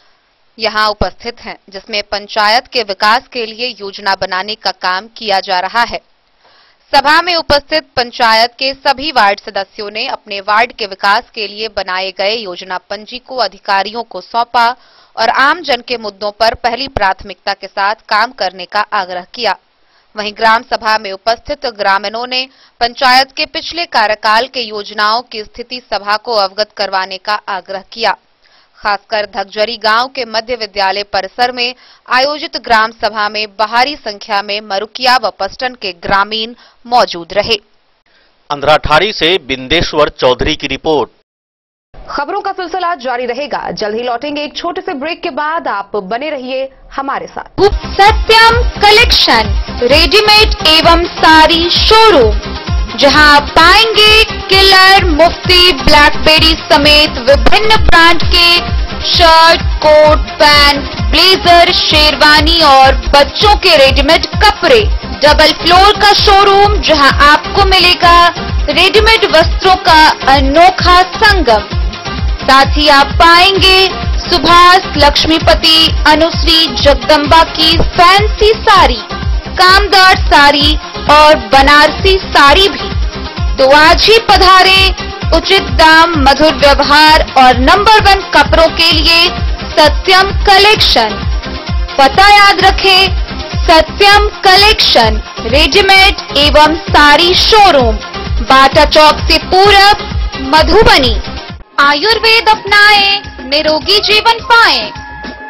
यहां उपस्थित हैं, जिसमें पंचायत के विकास के लिए योजना बनाने का काम किया जा रहा है। सभा में उपस्थित पंचायत के सभी वार्ड सदस्यों ने अपने वार्ड के विकास के लिए बनाए गए योजना पंजी को अधिकारियों को सौंपा और आम जन के मुद्दों पर पहली प्राथमिकता के साथ काम करने का आग्रह किया। वहीं ग्राम सभा में उपस्थित ग्रामीणों ने पंचायत के पिछले कार्यकाल के योजनाओं की स्थिति सभा को अवगत करवाने का आग्रह किया। खासकर धगजरी गांव के मध्य विद्यालय परिसर में आयोजित ग्राम सभा में भारी संख्या में मरुकिया व पस्टन के ग्रामीण मौजूद रहे। अंधराठारी से बिंदेश्वर चौधरी की रिपोर्ट। खबरों का सिलसिला जारी रहेगा। जल्द ही लौटेंगे एक छोटे से ब्रेक के बाद। आप बने रहिए हमारे साथ। सत्यम कलेक्शन रेडीमेड एवं साड़ी शोरूम जहां आप पाएंगे किलर, मुफ्ती, ब्लैकबेरी समेत विभिन्न ब्रांड के shirt, coat, pant, blazer, sherwani और बच्चों के रेडीमेड कपड़े। डबल फ्लोर का शोरूम जहां आपको मिलेगा रेडीमेड वस्त्रों का अनोखा संगम। साथ ही आप पाएंगे सुभाष, लक्ष्मीपति, अनुश्री, जगदम्बा की फैंसी साड़ी, कामदार साड़ी और बनारसी साड़ी भी। तो आज ही पधारे। उचित दाम, मधुर व्यवहार और नंबर 1 कपड़ों के लिए सत्यम कलेक्शन। पता याद रखें, सत्यम कलेक्शन, रेडीमेड एवं साड़ी शोरूम, बाटा चौक से पूरब, मधुबनी। आयुर्वेद अपनाएं, निरोगी जीवन पाएं।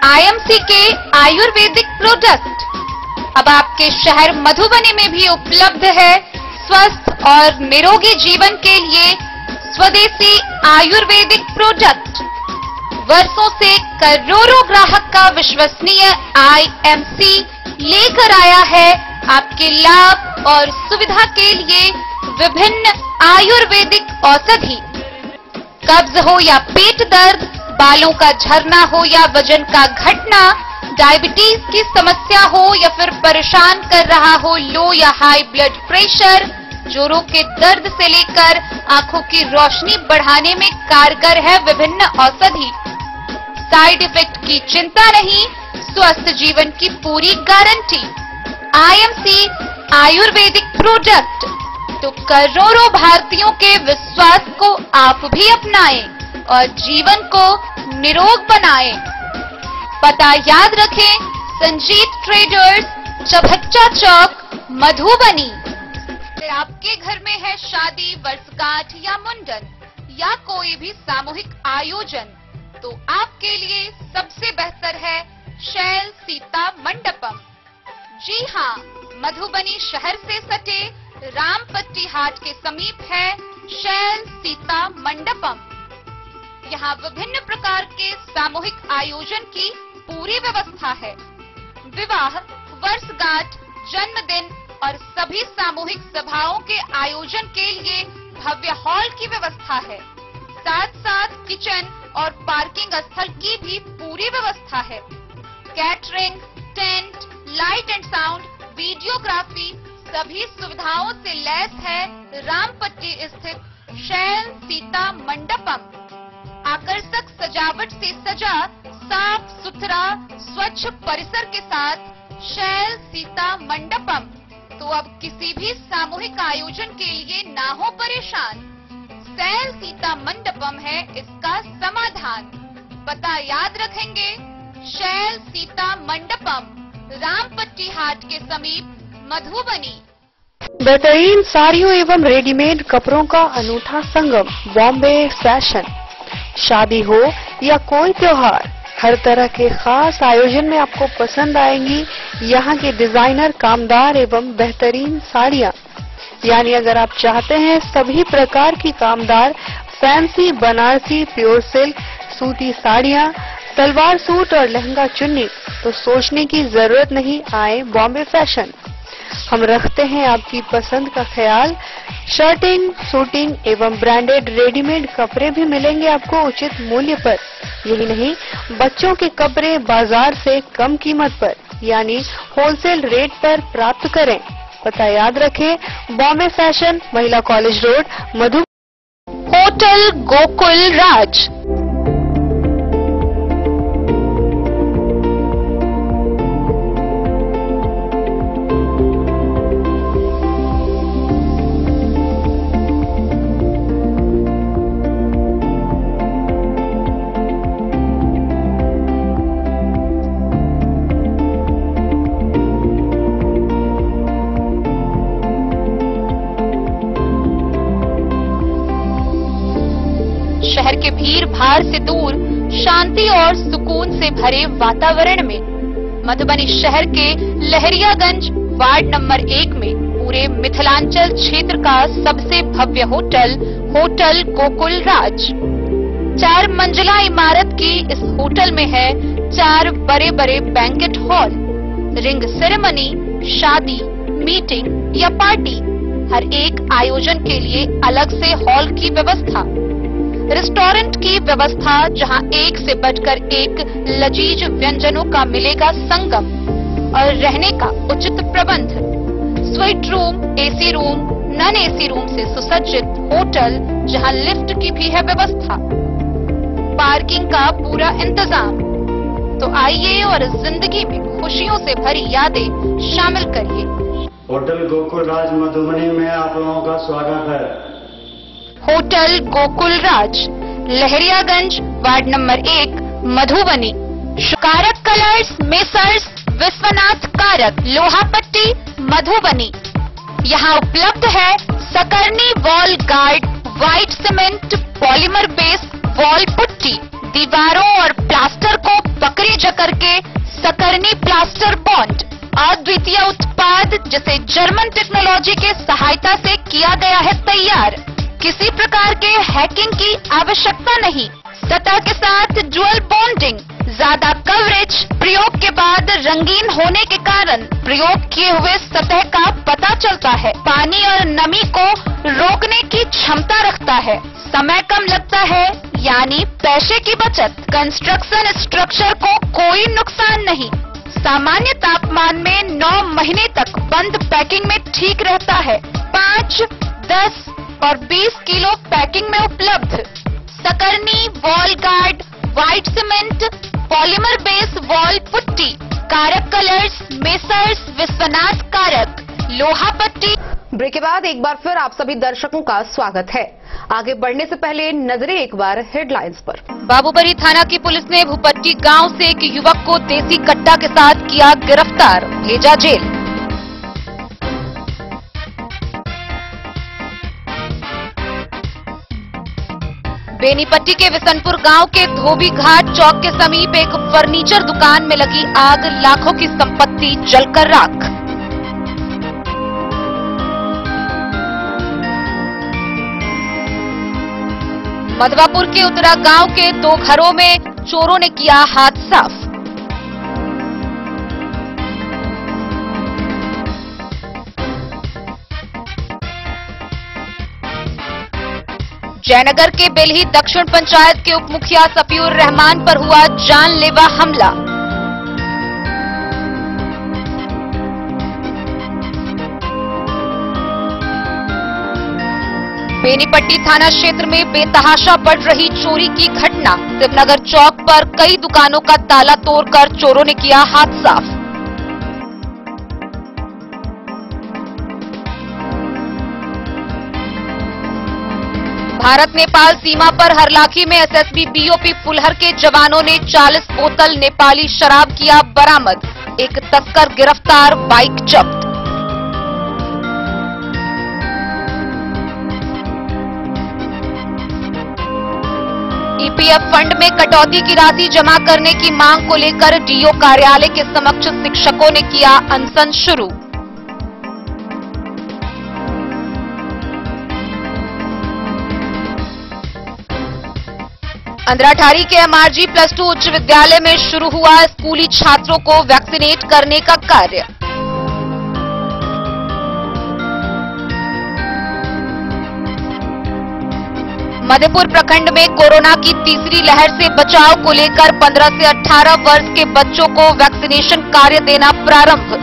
आईएमसी के आयुर्वेदिक प्रोडक्ट अब आपके शहर मधुबनी में भी उपलब्ध है। स्वस्थ और निरोगी जीवन के लिए स्वदेशी आयुर्वेदिक प्रोडक्ट। वर्षों से करोड़ों ग्राहक का विश्वसनीय आईएमसी लेकर आया है आपके लाभ और सुविधा के लिए विभिन्न आयुर्वेदिक औषधि। कब्ज हो या पेट दर्द, बालों का झरना हो या वजन का घटना, डायबिटीज की समस्या हो या फिर परेशान कर रहा हो लो या हाई ब्लड प्रेशर, जोड़ों के दर्द से लेकर आंखों की रोशनी बढ़ाने में कारगर है विभिन्न औषधि। साइड इफेक्ट की चिंता नहीं, स्वस्थ जीवन की पूरी गारंटी। IMC Ayurvedic product. तो करोड़ों भारतीयों के विश्वास को आप भी अपनाएं और जीवन को निरोग बनाएं। पता याद रखें, संजीत ट्रेडर्स, चभच्चा चौक, मधुबनी। आपके घर में है शादी, वर्षगांठ या मुंडन या कोई भी सामूहिक आयोजन, तो आपके लिए सबसे बेहतर है शैल सीता मंडपम। जी हाँ, मधुबनी शहर से सटे रामपट्टी हाट के समीप है शैल सीता मंडपम। यहाँ विभिन्न प्रकार के सामूहिक आयोजन की पूरी व्यवस्था है। विवाह, वर्षगांठ, जन्मदिन और सभी सामूहिक सभाओं के आयोजन के लिए भव्य हॉल की व्यवस्था है। साथ साथ किचन और पार्किंग स्थल की भी पूरी व्यवस्था है। Catering, tent, light and sound, videography सभी सुविधाओं से लैस है रामपट्टी स्थित शैल सीता मंडपम। आकर्षक सजावट से सजा साफ सुथरा स्वच्छ परिसर के साथ शैल सीता मंडपम। तो अब किसी भी सामूहिक आयोजन के लिए ना हो परेशान, शैल सीता मंडपम है इसका समाधान। पता याद रखेंगे, शैल सीता मंडपम, रामपट्टी हाट के समीप, मधुबनी। बेहतरीन साड़ियों एवं रेडीमेड कपड़ों का अनूठा संगम, बॉम्बे फैशन। शादी हो या कोई त्योहार, हर तरह के खास आयोजन में आपको पसंद आएंगी यहाँ की डिजाइनर, कामदार एवं बेहतरीन साड़ियाँ। यानी अगर आप चाहते हैं सभी प्रकार की कामदार, फैंसी, बनारसी, प्योर सिल्क, सूती साड़ियाँ, सलवार सूट और लहंगा चुन्नी, तो सोचने की जरूरत नहीं, आए बॉम्बे फैशन। हम रखते हैं आपकी पसंद का ख्याल। शर्टिंग, सूटिंग एवं ब्रांडेड रेडीमेड कपड़े भी मिलेंगे आपको उचित मूल्य पर। यही नहीं, बच्चों के कपड़े बाजार से कम कीमत पर यानी होलसेल रेट पर प्राप्त करें। पता याद रखें, बॉम्बे फैशन, महिला कॉलेज रोड, मधु। होटल गोकुल राज। शहर के भीड़ भाड़ से दूर, शांति और सुकून से भरे वातावरण में मधुबनी शहर के लहरियागंज वार्ड नंबर 1 में पूरे मिथिलांचल क्षेत्र का सबसे भव्य होटल, होटल गोकुल राज। 4 मंजिला इमारत की इस होटल में है 4 बड़े बड़े बैंकेट हॉल, रिंग सेरेमनी, शादी, मीटिंग या पार्टी, हर एक आयोजन के लिए अलग से हॉल की व्यवस्था, रेस्टोरेंट की व्यवस्था जहां एक से बढ़कर एक लजीज व्यंजनों का मिलेगा संगम और रहने का उचित प्रबंध, suite room, AC room, non AC room से सुसज्जित होटल जहां लिफ्ट की भी है व्यवस्था, पार्किंग का पूरा इंतजाम। तो आइए और जिंदगी में खुशियों से भरी यादें शामिल करिए। होटल गोकुल राज मधुबनी में आप लोगों का स्वागत है। होटल गोकुल राज, लहरियागंज, वार्ड नंबर 1, मधुबनी। कारक कलर्स, मेसर्स विश्वनाथ कारक, लोहापट्टी, मधुबनी। यहाँ उपलब्ध है Sakarni wall guard, white cement, polymer base wall putty, दीवारों और प्लास्टर को पकड़ी जकड़ के सकरनी प्लास्टर बॉन्ड, अद्वितीय उत्पाद जिसे जर्मन टेक्नोलॉजी के सहायता से किया गया है तैयार। किसी प्रकार के हैकिंग की आवश्यकता नहीं। सतह के साथ डुअल बॉन्डिंग, ज्यादा कवरेज, प्रयोग के बाद रंगीन होने के कारण प्रयोग किए हुए सतह का पता चलता है। पानी और नमी को रोकने की क्षमता रखता है। समय कम लगता है यानी पैसे की बचत। कंस्ट्रक्शन स्ट्रक्चर को कोई नुकसान नहीं। सामान्य तापमान में 9 महीने तक बंद पैकिंग में ठीक रहता है। 5, 10 और 20 किलो पैकिंग में उपलब्ध। Sakarni wall guard, white cement, polymer base wall putty, Karak colours, messrs Vishwanath Karak, Lohapatti. Break के बाद एक बार फिर आप सभी दर्शकों का स्वागत है। आगे बढ़ने से पहले नजरें एक बार हेडलाइंस पर। बाबूबरी थाना की पुलिस ने भूपट्टी गांव से एक युवक को देसी कट्टा के साथ किया गिरफ्तार, भेजा जेल। बेनीपट्टी के विसनपुर गांव के धोबी घाट चौक के समीप एक फर्नीचर दुकान में लगी आग, लाखों की संपत्ति जलकर राख। मधवापुर के उत्तरा गांव के 2 घरों में चोरों ने किया हाथ साफ। जयनगर के बेलही दक्षिण पंचायत के उप मुखिया सफीउर रहमान पर हुआ जानलेवा हमला। बेनीपट्टी थाना क्षेत्र में बेतहाशा बढ़ रही चोरी की घटना। शिवनगर चौक पर कई दुकानों का ताला तोड़कर चोरों ने किया हाथ साफ। भारत नेपाल सीमा पर हरलाखी में एसएसबी बीओपी फुलहर के जवानों ने 40 बोतल नेपाली शराब किया बरामद। एक तस्कर गिरफ्तार, बाइक जब्त। ईपीएफ फंड में कटौती की राशि जमा करने की मांग को लेकर डीओ कार्यालय के समक्ष शिक्षकों ने किया अनशन शुरू। अंद्राठारी के एमआरजी +2 उच्च विद्यालय में शुरू हुआ स्कूली छात्रों को वैक्सीनेट करने का कार्य। मधेपुर प्रखंड में कोरोना की तीसरी लहर से बचाव को लेकर 15 से 18 वर्ष के बच्चों को वैक्सीनेशन कार्य देना प्रारंभ।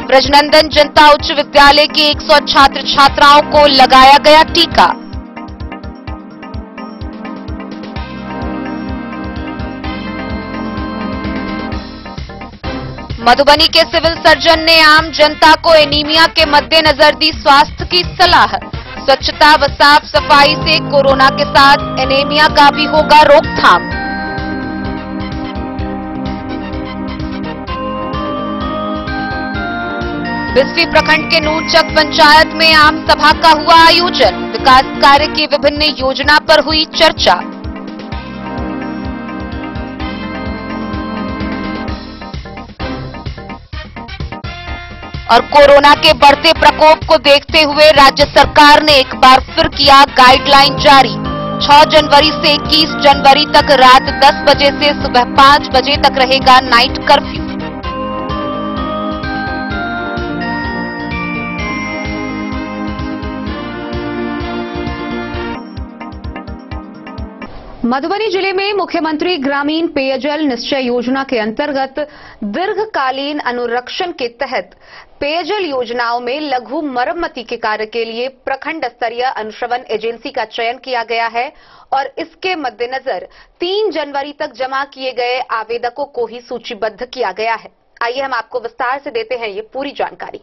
ब्रजनंदन जनता उच्च विद्यालय के 100 छात्र छात्राओं को लगाया गया टीका। मधुबनी के सिविल सर्जन ने आम जनता को एनीमिया के मद्देनजर दी स्वास्थ्य की सलाह। स्वच्छता व साफ सफाई से कोरोना के साथ एनीमिया का भी होगा रोकथाम। बिस्फी प्रखंड के नूरचक पंचायत में आम सभा का हुआ आयोजन। विकास कार्य की विभिन्न योजना पर हुई चर्चा। और कोरोना के बढ़ते प्रकोप को देखते हुए राज्य सरकार ने एक बार फिर किया गाइडलाइन जारी। 6 जनवरी से 21 जनवरी तक रात 10 बजे से सुबह 5 बजे तक रहेगा नाइट कर्फ्यू। मधुबनी जिले में मुख्यमंत्री ग्रामीण पेयजल निश्चय योजना के अंतर्गत दीर्घकालीन अनुरक्षण के तहत पेयजल योजनाओं में लघु मरम्मति के कार्य के लिए प्रखंड स्तरीय अनुश्रवण एजेंसी का चयन किया गया है और इसके मद्देनजर 3 जनवरी तक जमा किए गए आवेदकों को ही सूचीबद्ध किया गया है। आइए हम आपको विस्तार से देते हैं ये पूरी जानकारी।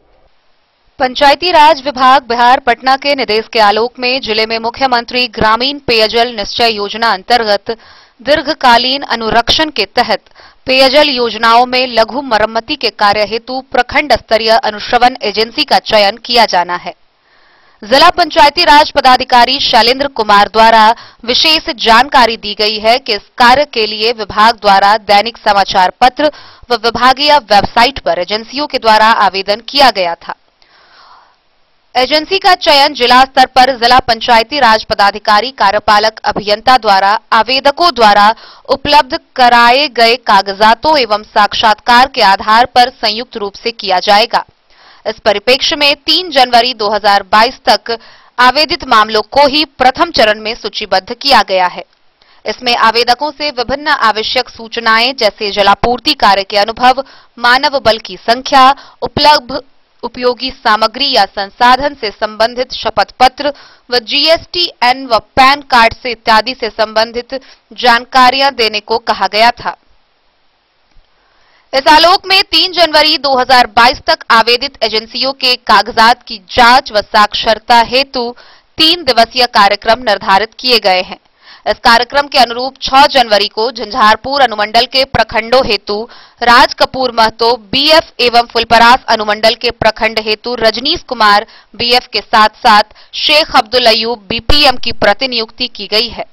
पंचायती राज विभाग बिहार पटना के निर्देश के आलोक में जिले में मुख्यमंत्री ग्रामीण पेयजल निश्चय योजना अंतर्गत दीर्घकालीन अनुरक्षण के तहत पेयजल योजनाओं में लघु मरम्मति के कार्य हेतु प्रखंड स्तरीय अनुश्रवण एजेंसी का चयन किया जाना है। जिला पंचायती राज पदाधिकारी शैलेंद्र कुमार द्वारा विशेष जानकारी दी गई है कि इस कार्य के लिए विभाग द्वारा दैनिक समाचार पत्र व विभागीय वेबसाइट पर एजेंसियों के द्वारा आवेदन किया गया था। एजेंसी का चयन जिला स्तर पर जिला पंचायती राज पदाधिकारी कार्यपालक अभियंता द्वारा आवेदकों द्वारा उपलब्ध कराए गए कागजातों एवं साक्षात्कार के आधार पर संयुक्त रूप से किया जाएगा। इस परिप्रेक्ष्य में 3 जनवरी 2022 तक आवेदित मामलों को ही प्रथम चरण में सूचीबद्ध किया गया है। इसमें आवेदकों से विभिन्न आवश्यक सूचनाएं जैसे जलापूर्ति कार्य के अनुभव, मानव बल की संख्या, उपलब्ध उपयोगी सामग्री या संसाधन से संबंधित शपथ पत्र व GSTN व पैन कार्ड से इत्यादि से संबंधित जानकारियां देने को कहा गया था। इस आलोक में 3 जनवरी 2022 तक आवेदित एजेंसियों के कागजात की जांच व साक्षरता हेतु 3 दिवसीय कार्यक्रम निर्धारित किए गए हैं। इस कार्यक्रम के अनुरूप 6 जनवरी को झंझारपुर अनुमंडल के प्रखंडों हेतु राज कपूर महतो BF एवं फुलपरास अनुमंडल के प्रखंड हेतु रजनीश कुमार BF के साथ साथ शेख अब्दुल अयूब BPM की प्रतिनियुक्ति की गई है।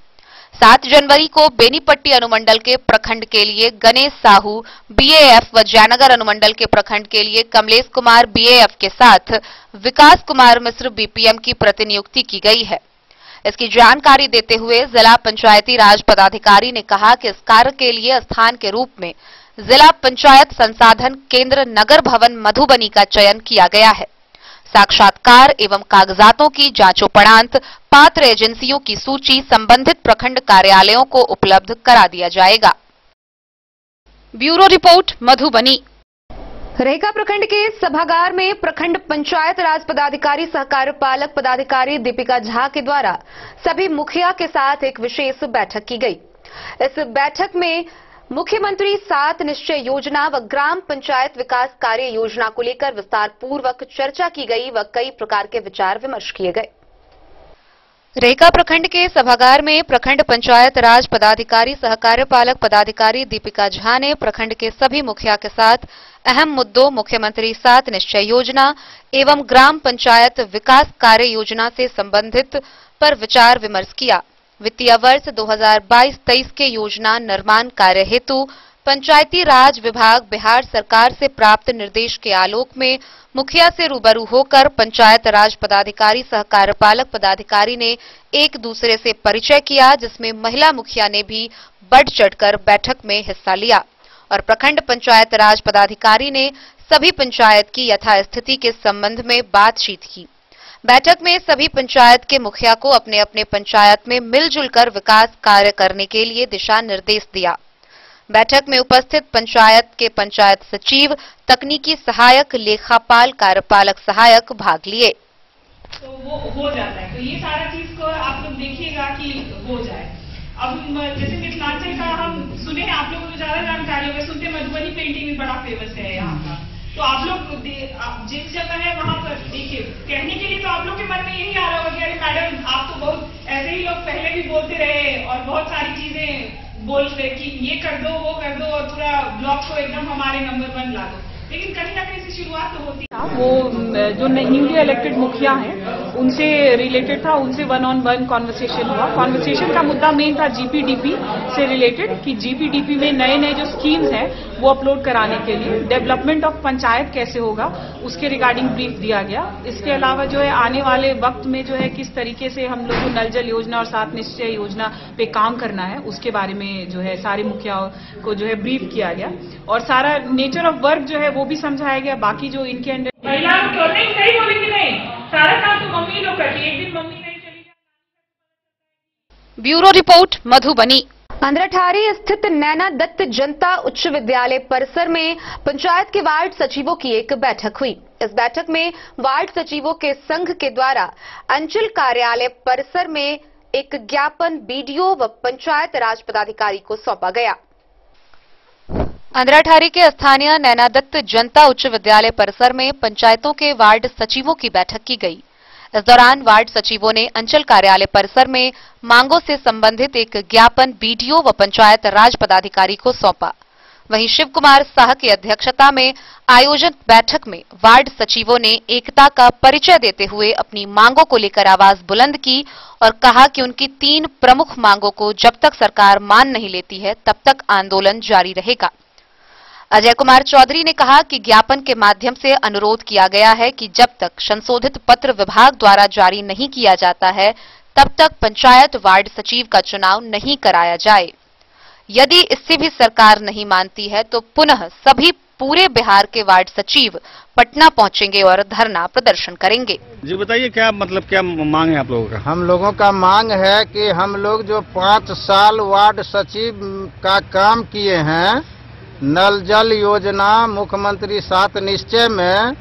7 जनवरी को बेनीपट्टी अनुमंडल के प्रखंड के लिए गणेश साहू BAF व जयनगर अनुमंडल के प्रखंड के लिए कमलेश कुमार BAF के साथ विकास कुमार मिश्र BPM की प्रतिनियुक्ति की गई है। इसकी जानकारी देते हुए जिला पंचायती राज पदाधिकारी ने कहा कि इस कार्य के लिए स्थान के रूप में जिला पंचायत संसाधन केंद्र नगर भवन मधुबनी का चयन किया गया है। साक्षात्कार एवं कागजातों की जांचोपड़ांत पात्र एजेंसियों की सूची संबंधित प्रखंड कार्यालयों को उपलब्ध करा दिया जाएगा। Bureau report Madhubani. रेखा प्रखंड के सभागार में प्रखंड पंचायत राज पदाधिकारी सह कार्यपालक पदाधिकारी दीपिका झा के द्वारा सभी मुखिया के साथ एक विशेष बैठक की गई। इस बैठक में मुख्यमंत्री 7 निश्चय योजना व ग्राम पंचायत विकास कार्य योजना को लेकर विस्तार पूर्वक चर्चा की गई व कई प्रकार के विचार विमर्श किए गए। रेखा प्रखंड के सभागार में प्रखंड पंचायत राज पदाधिकारी सह कार्यपालक पदाधिकारी दीपिका झा ने प्रखंड के सभी मुखिया के साथ अहम मुद्दों मुख्यमंत्री 7 निश्चय योजना एवं ग्राम पंचायत विकास कार्य योजना से संबंधित पर विचार विमर्श किया। वित्तीय वर्ष 2022-23 के योजना निर्माण कार्य हेतु पंचायती राज विभाग बिहार सरकार से प्राप्त निर्देश के आलोक में मुखिया से रूबरू होकर पंचायत राज पदाधिकारी सह कार्यपालक पदाधिकारी ने एक दूसरे से परिचय किया, जिसमें महिला मुखिया ने भी बढ़ चढ़कर बैठक में हिस्सा लिया और प्रखंड पंचायत राज पदाधिकारी ने सभी पंचायत की यथास्थिति के संबंध में बातचीत की। बैठक में सभी पंचायत के मुखिया को अपने अपने पंचायत में मिलजुल कर विकास कार्य करने के लिए दिशा निर्देश दिया। बैठक में उपस्थित पंचायत के पंचायत सचिव, तकनीकी सहायक, लेखापाल, कार्यपालक सहायक भाग लिए। तो वो हो जाता है, तो ये सारा चीज को आप लोग देखिएगा कि हो जाए। अब जैसे मिथिलांचल का हम सुने हैं, आप लोगों को ज्यादा जानकारी होगा, सुनते मधुबनी पेंटिंग भी बड़ा फेमस है यहाँ का। तो आप लोग जिस जगह है वहाँ पर देखिए, कहने के लिए तो आप लोग के मन में यही आ रहा होगा कि अरे मैडम आप तो बहुत ऐसे ही लोग पहले भी बोलते रहे और बहुत सारी चीजें बोल रहे कि ये कर दो वो कर दो और पूरा ब्लॉक को एकदम हमारे नंबर 1 ला दो, लेकिन कहीं ना कहीं से शुरुआत तो होती है। वो जो न्यूली इलेक्टेड मुखिया हैं उनसे रिलेटेड था, उनसे 1-on-1 कॉन्वर्सेशन हुआ। कॉन्वर्सेशन का मुद्दा मेन था GPDP से रिलेटेड कि GPDP में नए नए जो स्कीम्स हैं वो अपलोड कराने के लिए डेवलपमेंट ऑफ पंचायत कैसे होगा उसके रिगार्डिंग ब्रीफ दिया गया। इसके अलावा जो है आने वाले वक्त में जो है किस तरीके से हम लोग को नल जल योजना और 7 निश्चय योजना पे काम करना है उसके बारे में जो है सारे मुखियाओं को जो है ब्रीफ किया गया और सारा नेचर ऑफ वर्क जो है वो भी समझाया गया। बाकी जो इनके अंडर महिला नहीं बोलेंगे नहीं, सारा काम तो मम्मी लोग करती है, एक दिन मम्मी नहीं चली। Bureau report Madhubani. अंद्राठारी स्थित नैना दत्त जनता उच्च विद्यालय परिसर में पंचायत के वार्ड सचिवों की एक बैठक हुई। इस बैठक में वार्ड सचिवों के संघ के द्वारा अंचल कार्यालय परिसर में एक ज्ञापन बीडीओ व पंचायत राज पदाधिकारी को सौंपा गया। अंद्राठारी के स्थानीय नैना दत्त जनता उच्च विद्यालय परिसर में पंचायतों के वार्ड सचिवों की बैठक की गई। इस दौरान वार्ड सचिवों ने अंचल कार्यालय परिसर में मांगों से संबंधित एक ज्ञापन बीडीओ व पंचायत राज पदाधिकारी को सौंपा। वहीं शिव कुमार शाह की अध्यक्षता में आयोजित बैठक में वार्ड सचिवों ने एकता का परिचय देते हुए अपनी मांगों को लेकर आवाज बुलंद की और कहा कि उनकी 3 प्रमुख मांगों को जब तक सरकार मान नहीं लेती है तब तक आंदोलन जारी रहेगा। अजय कुमार चौधरी ने कहा कि ज्ञापन के माध्यम से अनुरोध किया गया है कि जब तक संशोधित पत्र विभाग द्वारा जारी नहीं किया जाता है तब तक पंचायत वार्ड सचिव का चुनाव नहीं कराया जाए। यदि इससे भी सरकार नहीं मानती है तो पुनः सभी पूरे बिहार के वार्ड सचिव पटना पहुंचेंगे और धरना प्रदर्शन करेंगे। जी बताइए क्या मतलब क्या मांग है आप लोगों का? हम लोगों का मांग है कि हम लोग जो 5 साल वार्ड सचिव का काम किए हैं, नल जल योजना मुख्यमंत्री 7 निश्चय में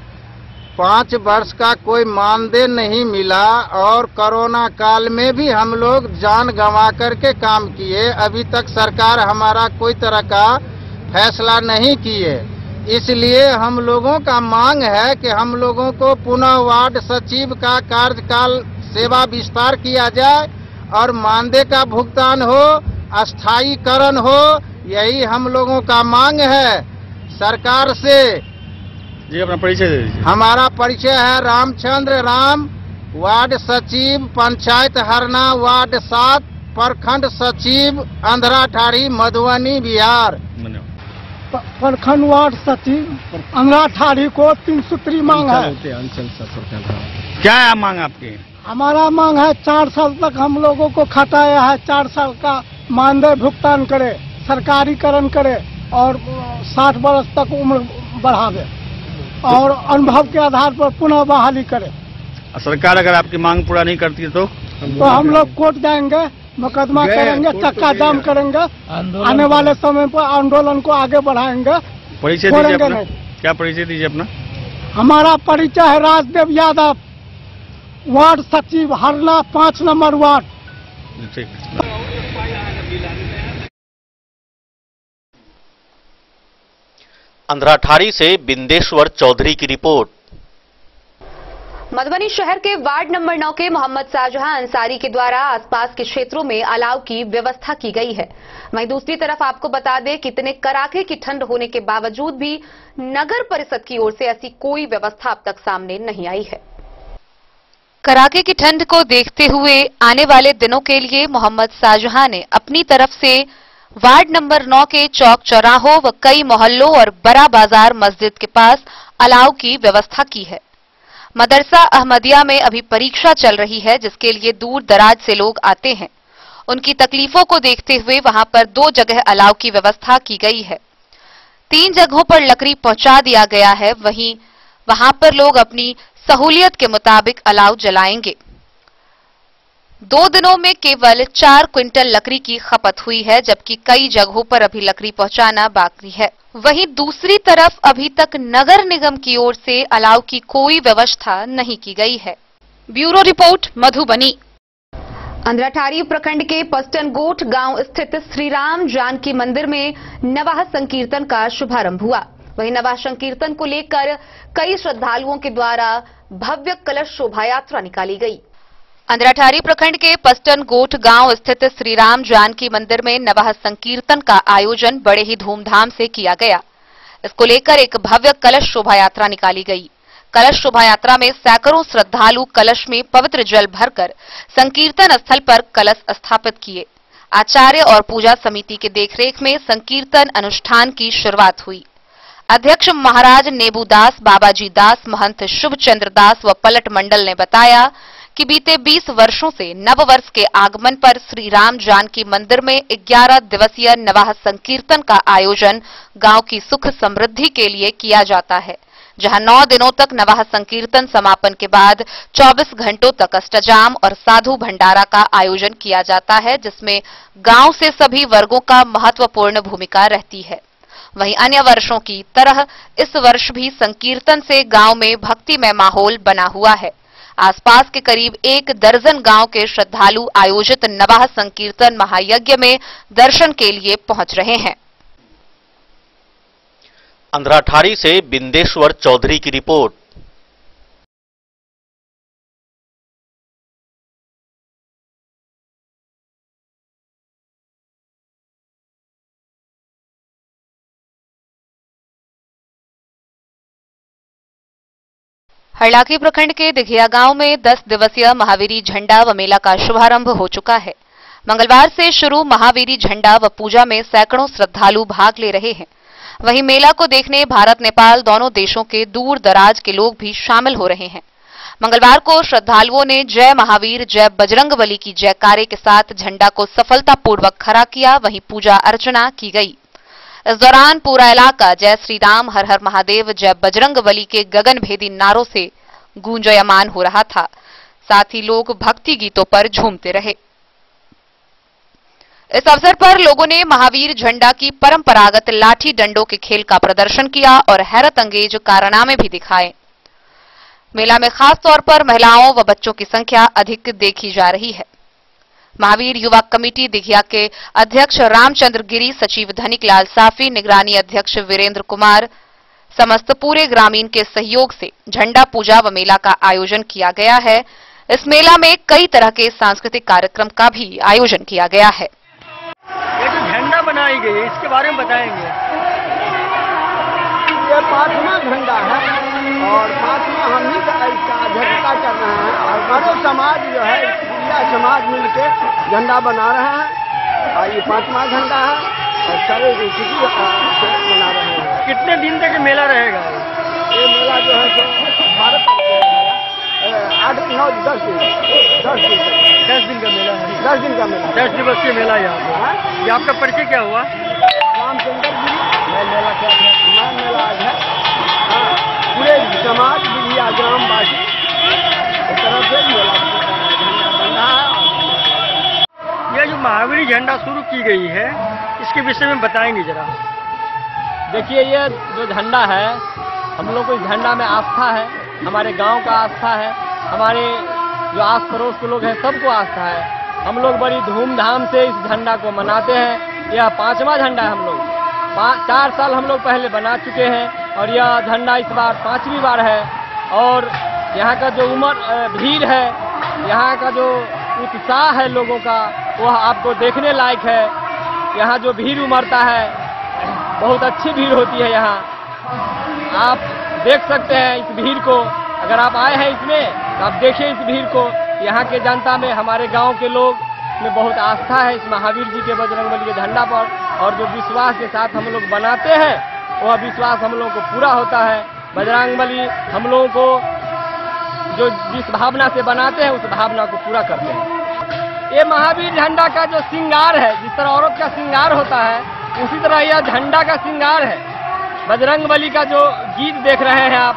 5 वर्ष का कोई मानदेय नहीं मिला और कोरोना काल में भी हम लोग जान गंवा करके काम किए। अभी तक सरकार हमारा कोई तरह का फैसला नहीं किए। इसलिए हम लोगों का मांग है कि हम लोगों को पुनः वार्ड सचिव का कार्यकाल सेवा विस्तार किया जाए और मानदेय का भुगतान हो, अस्थायीकरण हो। यही हम लोगों का मांग है सरकार से। जी अपना परिचय दे दीजिए। हमारा परिचय है रामचंद्र राम, वार्ड सचिव पंचायत हरना वार्ड 7, प्रखंड सचिव अंद्राठारी मधुबनी बिहार। प्रखंड वार्ड सचिव अंद्राठारी को 3 सूत्री मांग है। क्या है मांग आपकी? हमारा मांग है 4 साल तक हम लोगों को खटाया है, 4 साल का मानदेय भुगतान करे, सरकारीकरण करे और 60 वर्ष तक उम्र बढ़ावे और अनुभव के आधार पर पुनः बहाली करे। सरकार अगर आपकी मांग पूरा नहीं करती है तो हम लोग कोर्ट जाएंगे, मुकदमा करेंगे, चक्का जाम करेंगे, आने वाले समय पर आंदोलन को आगे बढ़ाएंगे। परिचय दीजिए अपना। क्या परिचय दीजिए अपना? हमारा परिचय है राजदेव यादव, वार्ड सचिव हरना 5 नंबर वार्ड। ठीक। अंद्राठारी से बिंदेश्वर चौधरी की रिपोर्ट। मधुबनी शहर के वार्ड नंबर 9 के मोहम्मद शाहजहां अंसारी के द्वारा आसपास के क्षेत्रों में अलाव की व्यवस्था की गई है। वहीं दूसरी तरफ आपको बता दें कि इतने कड़ाके की ठंड होने के बावजूद भी नगर परिषद की ओर से ऐसी कोई व्यवस्था अब तक सामने नहीं आई है। कड़ाके की ठंड को देखते हुए आने वाले दिनों के लिए मोहम्मद शाहजहां ने अपनी तरफ से वार्ड नंबर 9 के चौक चौराहों व कई मोहल्लों और बड़ा बाजार मस्जिद के पास अलाव की व्यवस्था की है। मदरसा अहमदिया में अभी परीक्षा चल रही है, जिसके लिए दूर दराज से लोग आते हैं। उनकी तकलीफों को देखते हुए वहां पर 2 जगह अलाव की व्यवस्था की गई है। 3 जगहों पर लकड़ी पहुंचा दिया गया है। वहीं वहां पर लोग अपनी सहूलियत के मुताबिक अलाव जलाएंगे। 2 दिनों में केवल 4 क्विंटल लकड़ी की खपत हुई है, जबकि कई जगहों पर अभी लकड़ी पहुंचाना बाकी है। वहीं दूसरी तरफ अभी तक नगर निगम की ओर से अलाव की कोई व्यवस्था नहीं की गई है। Bureau report Madhubani. अंद्राठारी प्रखंड के पस्टनगोठ गांव स्थित श्री राम जानकी मंदिर में नवाह संकीर्तन का शुभारंभ हुआ। वहीं नवाह संकीर्तन को लेकर कई श्रद्धालुओं के द्वारा भव्य कलश शोभा यात्रा निकाली गई। अंद्राठारी प्रखंड के पस्टनगोठ गांव स्थित श्री राम जानकी मंदिर में नवाह संकीर्तन का आयोजन बड़े ही धूमधाम से किया गया। इसको लेकर एक भव्य कलश शोभा यात्रा निकाली गई। कलश शोभा यात्रा में सैकड़ों श्रद्धालु कलश में पवित्र जल भरकर संकीर्तन स्थल पर कलश स्थापित किए। आचार्य और पूजा समिति के देखरेख में संकीर्तन अनुष्ठान की शुरुआत हुई। अध्यक्ष महाराज नेबूदास, बाबाजी दास, महंत शुभचंद्र दास व पलट मंडल ने बताया कि बीते 20 वर्षों से नव वर्ष के आगमन पर श्री राम जानकी मंदिर में 11 दिवसीय नवाह संकीर्तन का आयोजन गांव की सुख समृद्धि के लिए किया जाता है, जहां 9 दिनों तक नवाह संकीर्तन समापन के बाद 24 घंटों तक अष्टजाम और साधु भंडारा का आयोजन किया जाता है, जिसमें गांव से सभी वर्गों का महत्वपूर्ण भूमिका रहती है। वहीं अन्य वर्षों की तरह इस वर्ष भी संकीर्तन से गांव में भक्तिमय माहौल बना हुआ है। आसपास के करीब 1 दर्जन गांव के श्रद्धालु आयोजित नवाह संकीर्तन महायज्ञ में दर्शन के लिए पहुंच रहे हैं। अंधराठारी से बिंदेश्वर चौधरी की रिपोर्ट। हरलाखी प्रखंड के दिघिया गांव में 10 दिवसीय महावीरी झंडा व मेला का शुभारंभ हो चुका है। मंगलवार से शुरू महावीरी झंडा व पूजा में सैकड़ों श्रद्धालु भाग ले रहे हैं। वहीं मेला को देखने भारत नेपाल दोनों देशों के दूर दराज के लोग भी शामिल हो रहे हैं। मंगलवार को श्रद्धालुओं ने जय महावीर जय बजरंगबली की जयकारे के साथ झंडा को सफलतापूर्वक खड़ा किया। वहीं पूजा अर्चना की गई। इस दौरान पूरा इलाका जय श्री राम हर हर महादेव जय बजरंगबली के गगनभेदी नारों से गूंजयमान हो रहा था। साथ ही लोग भक्ति गीतों पर झूमते रहे। इस अवसर पर लोगों ने महावीर झंडा की परंपरागत लाठी डंडों के खेल का प्रदर्शन किया और हैरत अंगेज कारनामे भी दिखाए। मेला में खास तौर पर महिलाओं व बच्चों की संख्या अधिक देखी जा रही है। महावीर युवा कमेटी दिघिया के अध्यक्ष रामचंद्र गिरी, सचिव धनिक लाल साफी, निगरानी अध्यक्ष वीरेंद्र कुमार, समस्त पूरे ग्रामीण के सहयोग से झंडा पूजा व मेला का आयोजन किया गया है। इस मेला में कई तरह के सांस्कृतिक कार्यक्रम का भी आयोजन किया गया है। ये जो झंडा बनाई गई है, इसके बारे में बताएंगे। ये 5वां झंडा है और 5वां हम ही का झंडा कर रहे हैं और मानो समाज जो है पूरा समाज मिलकर झंडा बना रहे हैं और ये 5वां झंडा है और सारे बना रहे हैं। कितने दिन तक मेला रहेगा? ये मेला जो है 8, 9, 10 दिन 10 दिन का मेला है। 10 दिन का मेला, 10 दिवसीय मेला यहाँ पे। ये आपका परिचय क्या हुआ? रामचंद्र गिरी। मेला क्या है? मेला है पूरे समाज दिघिया ग्रामवासी इस तरह से मेला बन रहा है। यह जो महावीरी झंडा शुरू की गई है, इसके विषय में बताएंगे जरा। देखिए, ये जो झंडा है, हम लोग को इस झंडा में आस्था है, हमारे गांव का आस्था है, हमारे जो आस पड़ोस के लोग हैं सबको आस्था है। हम लोग बड़ी धूमधाम से इस झंडा को मनाते हैं। यह 5वां झंडा है। हम लोग 4 साल हम लोग पहले बना चुके हैं और यह झंडा इस बार 5वीं बार है। और यहाँ का जो भीड़ है, यहाँ का जो उत्साह है लोगों का, वह आपको देखने लायक है। यहाँ जो भीड़ उमड़ता है, बहुत अच्छी भीड़ होती है। यहाँ आप देख सकते हैं इस भीड़ को। अगर आप आए हैं इसमें तो आप देखिए इस भीड़ को। यहाँ के जनता में, हमारे गांव के लोग में बहुत आस्था है इस महावीर जी के बजरंगबली के झंडा पर। और जो विश्वास के साथ हम लोग बनाते हैं, वह विश्वास हम लोगों को पूरा होता है। बजरंगबली हम लोगों को जो जिस भावना से बनाते हैं, उस भावना को पूरा करते हैं। ये महावीर झंडा का जो श्रृंगार है, जिस तरह औरत का श्रृंगार होता है, उसी तरह यह झंडा का श्रृंगार है। बजरंगबली का जो गीत देख रहे हैं आप,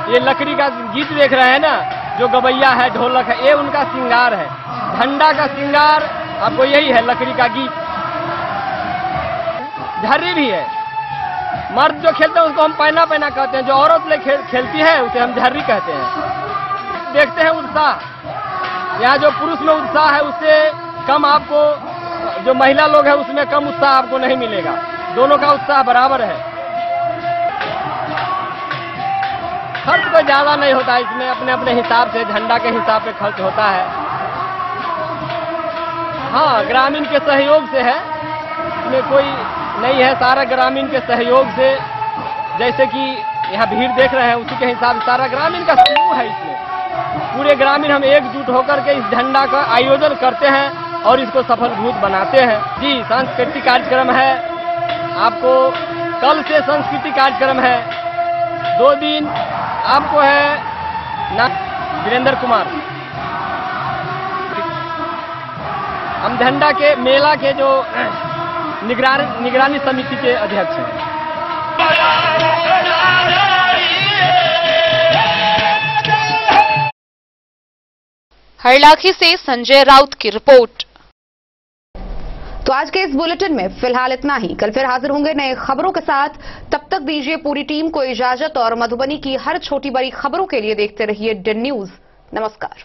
ये लकड़ी का गीत देख रहे हैं ना, जो गवैया है, ढोलक है, ये उनका श्रृंगार है। झंडा का श्रृंगार आपको यही है, लकड़ी का गीत। झर्री भी है। मर्द जो खेलते हैं उसको हम पैना पैना कहते हैं। जो औरत ले खेलती है उसे हम झर्री कहते हैं। देखते हैं उत्साह, यहाँ जो पुरुष में उत्साह है उससे कम आपको, जो महिला लोग है उसमें कम उत्साह आपको नहीं मिलेगा। दोनों का उत्साह बराबर है। खर्च कोई ज्यादा नहीं होता इसमें, अपने अपने हिसाब से, झंडा के हिसाब से खर्च होता है। हाँ, ग्रामीण के सहयोग से है, इसमें कोई नहीं है। सारा ग्रामीण के सहयोग से, जैसे कि यहाँ भीड़ देख रहे हैं, उसी के हिसाब से सारा ग्रामीण का समूह है इसमें। पूरे ग्रामीण हम एकजुट होकर के इस झंडा का आयोजन करते हैं और इसको सफलभूत बनाते हैं। जी, सांस्कृतिक कार्यक्रम है। आपको कल से सांस्कृतिक कार्यक्रम है। 2 दिन आपको है वीरेंद्र कुमार। हम झंडा के मेला के जो निगरानी समिति के अध्यक्ष हैं। हरलाखी से संजय राउत की रिपोर्ट। तो आज के इस बुलेटिन में फिलहाल इतना ही। कल फिर हाजिर होंगे नए खबरों के साथ। तब तक दीजिए पूरी टीम को इजाजत और मधुबनी की हर छोटी बड़ी खबरों के लिए देखते रहिए DIN न्यूज। नमस्कार।